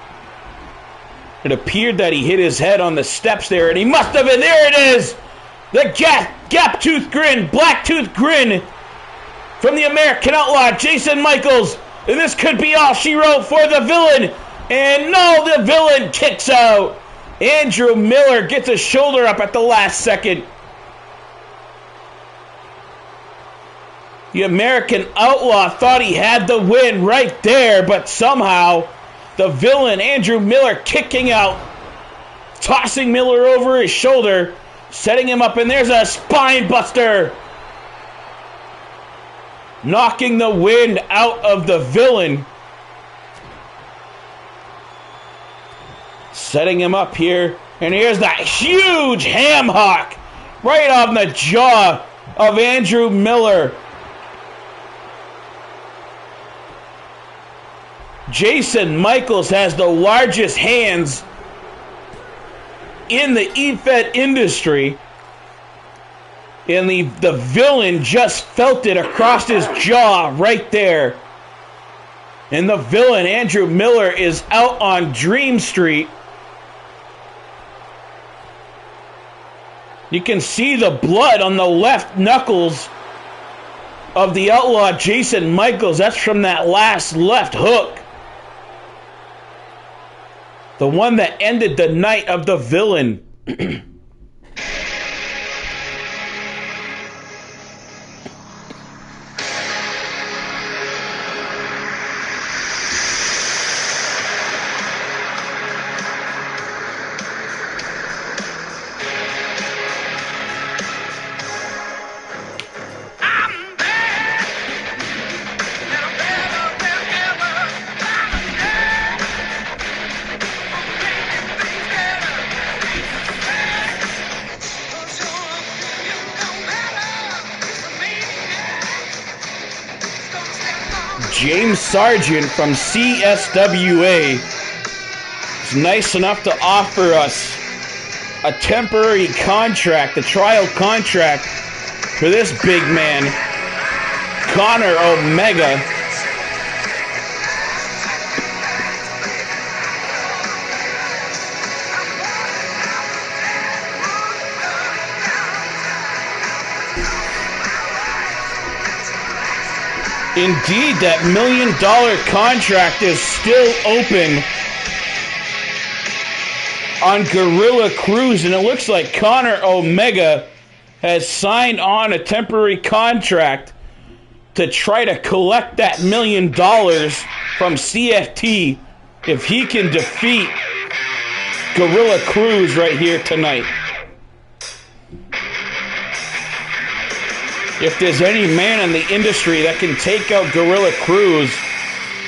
It appeared that he hit his head on the steps there, and he must have been. There it is! The gap tooth grin, black tooth grin from the American Outlaw Jason Michaels. And this could be all she wrote for the Villain. And no, the Villain kicks out. Andrew Miller gets his shoulder up at the last second. The American Outlaw thought he had the win right there, but somehow the Villain, Andrew Miller, kicking out, tossing Miller over his shoulder, setting him up, and there's a spine buster, knocking the wind out of the Villain. Setting him up here, and here's that huge ham hock right on the jaw of Andrew Miller. Jason Michaels has the largest hands in the EFED industry, and the Villain just felt it across his jaw right there. And the Villain, Andrew Miller, is out on Dream Street. You can see the blood on the left knuckles of the Outlaw Jason Michaels. That's from that last left hook. The one that ended the night of the Villain. James Sargent from CSWA is nice enough to offer us a temporary contract, a trial contract for this big man, Connor Omega. Indeed, that $1 million contract is still open on Gorilla Cruise, and it looks like Connor Omega has signed on a temporary contract to try to collect that $1 million from CFT if he can defeat Gorilla Cruise right here tonight. If there's any man in the industry that can take out Gorilla Cruise,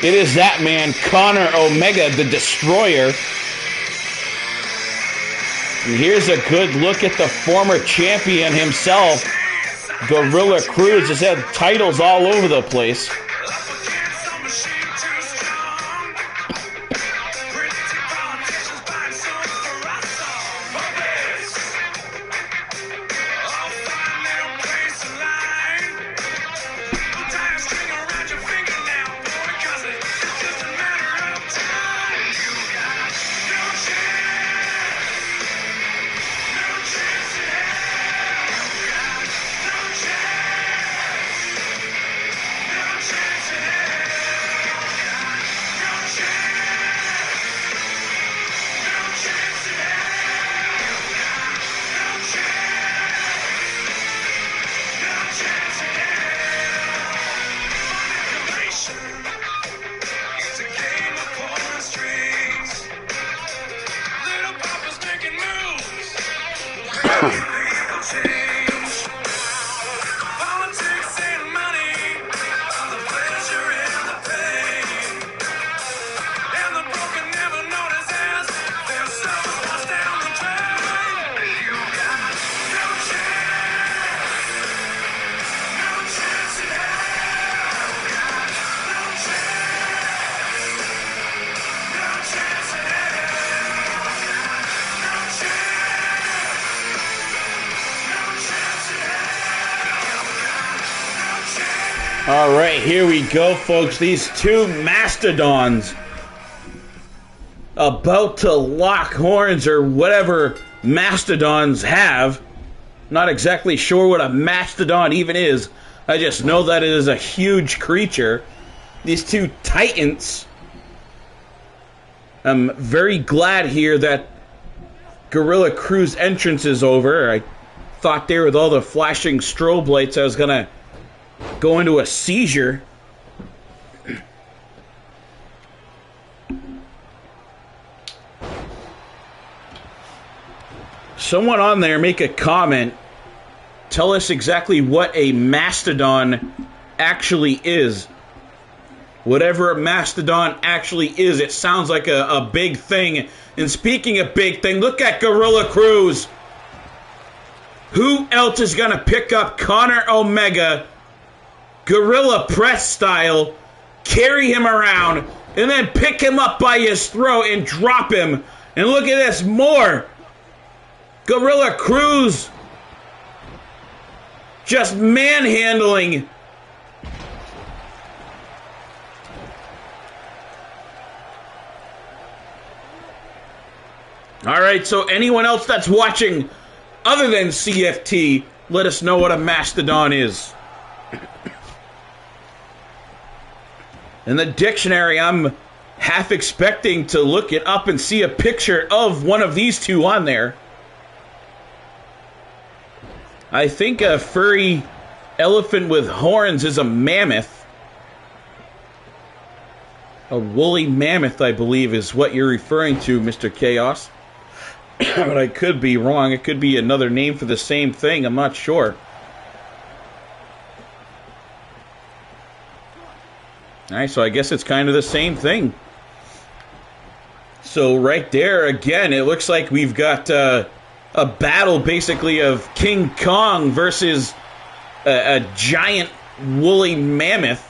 it is that man, Connor Omega, the Destroyer. And here's a good look at the former champion himself. Gorilla Cruise has had titles all over the place. All right, here we go, folks. These two mastodons about to lock horns, or whatever mastodons have. Not exactly sure what a mastodon even is. I just know that it is a huge creature. These two titans. I'm very glad here that Gorilla Crew's entrance is over. I thought there with all the flashing strobe lights I was going to go into a seizure. Someone on there make a comment. Tell us exactly what a mastodon actually is. Whatever a mastodon actually is, it sounds like a big thing. And speaking of big thing, look at Gorilla Cruz. Who else is going to pick up Conor Omega, Gorilla Press style, carry him around, and then pick him up by his throat and drop him? And look at this, more Gorilla Cruz just manhandling All right, so anyone else that's watching other than CFT, let us know what a mastodon is. In the dictionary, I'm half expecting to look it up and see a picture of one of these two on there. I think a furry elephant with horns is a mammoth. A woolly mammoth, I believe, is what you're referring to, Mr. Chaos. But I could be wrong. It could be another name for the same thing. I'm not sure. Alright, so I guess it's kind of the same thing. So right there, again, it looks like we've got a battle, basically, of King Kong versus a giant woolly mammoth.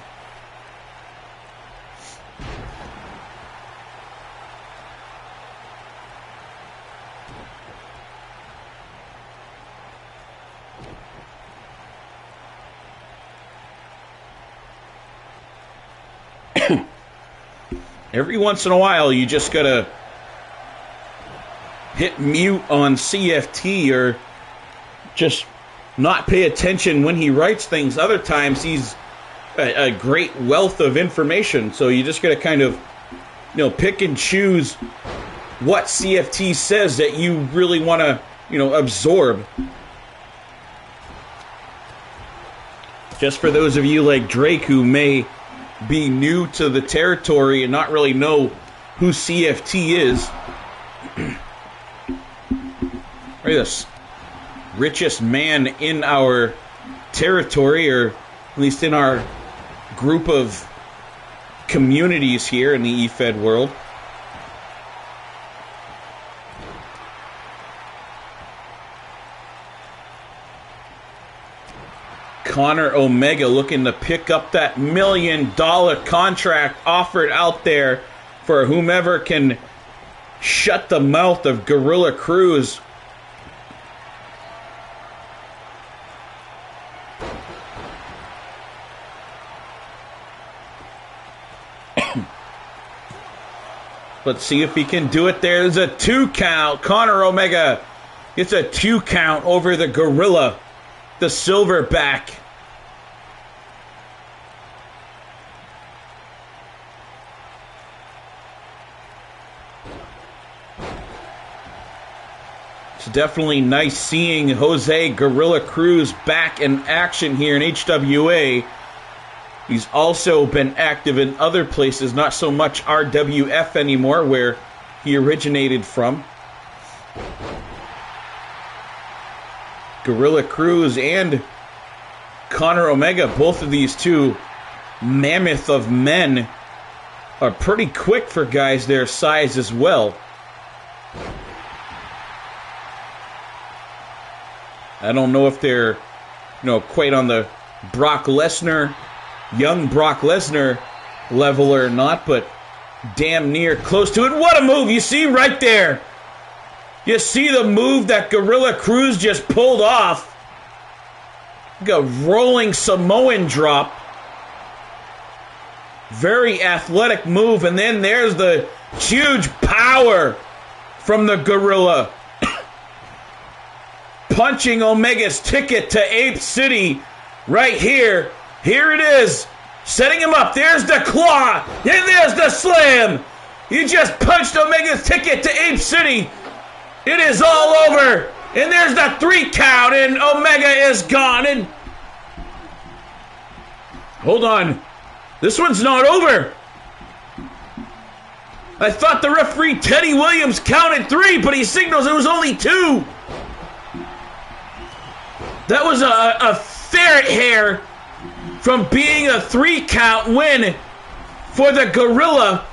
Every once in a while, you just gotta hit mute on CFT or just not pay attention when he writes things. Other times, he's a great wealth of information, so you just gotta kind of, pick and choose what CFT says that you really want to, absorb. Just for those of you like Drake who may be new to the territory and not really know who CFT is. Right, this richest man in our territory, or at least in our group of communities here in the eFed world. Conor Omega looking to pick up that $1 million contract offered out there for whomever can shut the mouth of Gorilla Cruz. Let's see if he can do it. There's a 2 count. Conor Omega gets a 2 count over the Gorilla, the Silverback. It's definitely nice seeing Jose Gorilla Cruz back in action here in HWA. He's also been active in other places, not so much RWF anymore, where he originated from. Gorilla Cruz and Conor Omega, both of these two mammoth of men, are pretty quick for guys their size as well. I don't know if they're, quite on the young Brock Lesnar level or not, but damn near close to it. What a move! You see right there. You see the move that Gorilla Cruz just pulled off. Like a rolling Samoan drop. Very athletic move. And then there's the huge power from the gorilla. Punching Omega's ticket to Ape City right here. Here it is. Setting him up. There's the claw. And there's the slam. You just punched Omega's ticket to Ape City. It is all over. And there's the 3 count. And Omega is gone. And hold on. This one's not over. I thought the referee Teddy Williams counted 3, but he signals it was only 2. That was a ferret hair from being a 3 count win for the gorilla.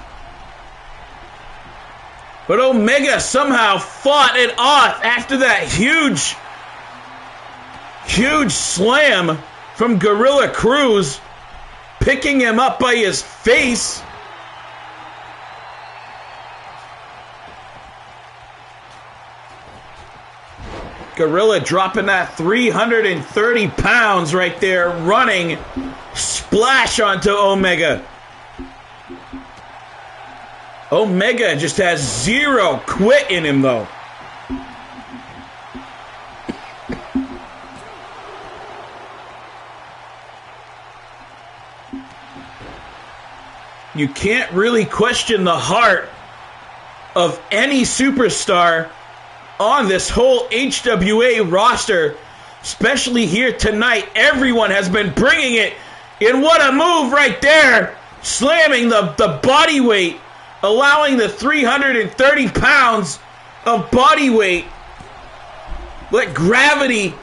But Omega somehow fought it off after that huge slam from Gorilla Cruz, picking him up by his face. Gorilla dropping that 330 pounds right there, running splash onto Omega. Omega just has 0 quit in him, though. You can't really question the heart of any superstar on this whole HWA roster, especially here tonight. Everyone has been bringing it, and what a move right there, slamming the body weight, allowing the 330 pounds of body weight, let gravity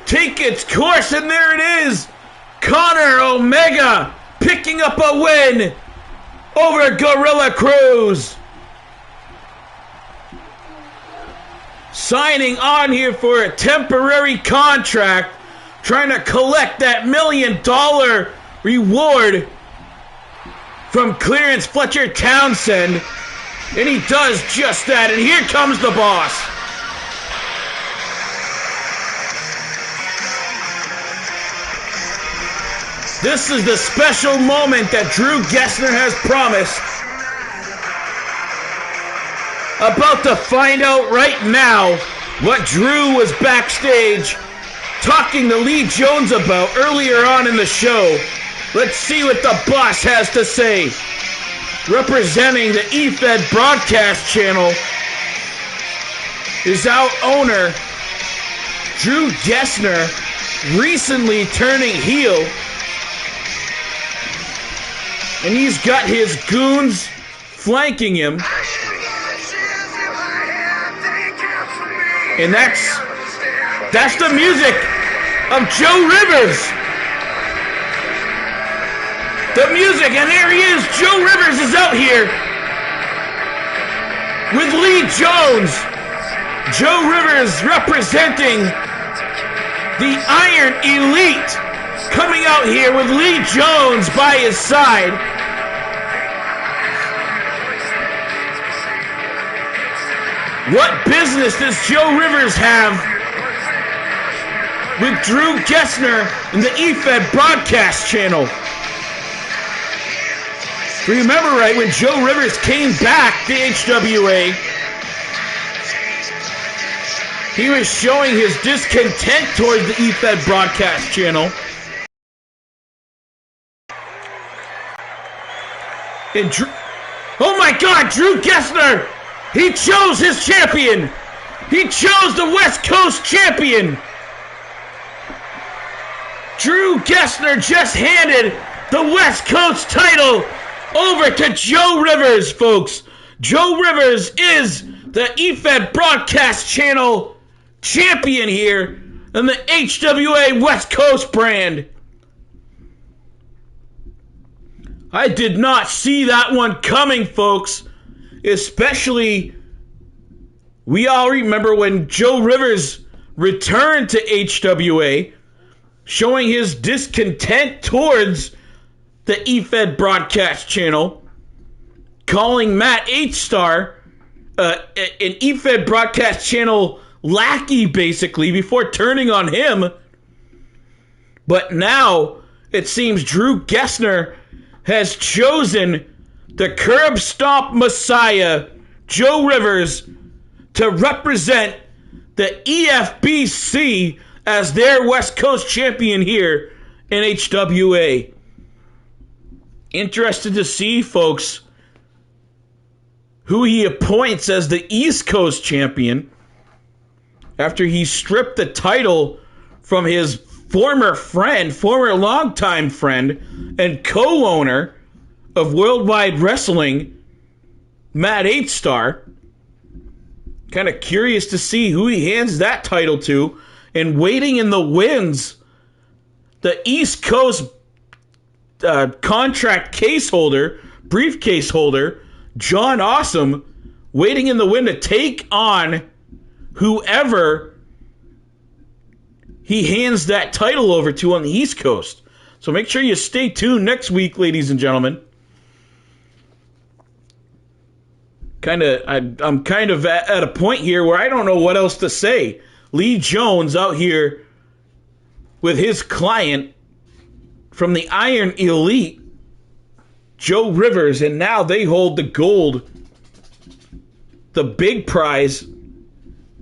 take its course, and there it is, Connor Omega picking up a win over Gorilla Cruz. Signing on here for a temporary contract, trying to collect that $1 million reward from Clarence Fletcher Townsend. And he does just that. And here comes the boss. This is the special moment that Drew Gessner has promised. About to find out right now what Drew was backstage talking to Lee Jones about earlier on in the show. Let's see what the boss has to say. Representing the eFed broadcast channel is our owner, Drew Gessner, recently turning heel. And he's got his goons flanking him. And that's the music of Joe Rivers. The music, and there he is. Joe Rivers is out here with Lee Jones. Joe Rivers representing the Iron Elite, coming out here with Lee Jones by his side. What business does Joe Rivers have with Drew Gessner and the eFed broadcast channel? If you remember right, when Joe Rivers came back to HWA, he was showing his discontent towards the eFed broadcast channel. And oh my God, Drew Gessner! He chose his champion! He chose the West Coast champion! Drew Gessner just handed the West Coast title over to Joe Rivers, folks. Joe Rivers is the eFed broadcast channel champion here in the HWA West Coast brand. I did not see that one coming, folks. Especially, we all remember when Joe Rivers returned to HWA, showing his discontent towards the eFed broadcast channel, calling Matt H-Star an eFed broadcast channel lackey, basically, before turning on him. But now, it seems Drew Gessner has chosen the curb stomp messiah, Joe Rivers, to represent the EFBC as their West Coast champion here in HWA. Interested to see, folks, who he appoints as the East Coast champion after he stripped the title from his former longtime friend, and co-owner of Worldwide Wrestling, Matt 8-Star. Kind of curious to see who he hands that title to. And waiting in the wings, the East Coast contract case holder, briefcase holder, John Awesome, waiting in the wind to take on whoever he hands that title over to on the East Coast. So make sure you stay tuned next week, ladies and gentlemen. I'm kind of at a point here where I don't know what else to say. Lee Jones out here with his client from the Iron Elite, Joe Rivers, and now they hold the gold, the big prize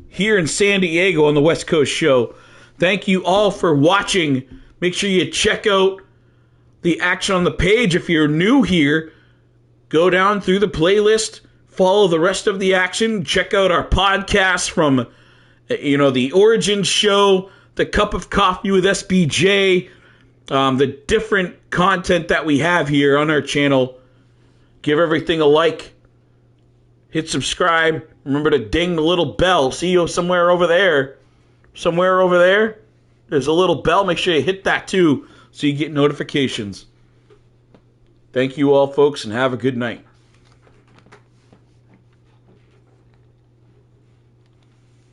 here in San Diego on the West Coast Show. Thank you all for watching. Make sure you check out the action on the page. If you're new here, go down through the playlist, follow the rest of the action, check out our podcasts from, the Origin Show, the Cup of Coffee with SBJ, the different content that we have here on our channel. Give everything a like. Hit subscribe. Remember to ding the little bell. See you somewhere over there. Somewhere over there, there's a little bell. Make sure you hit that too so you get notifications. Thank you all, folks, and have a good night.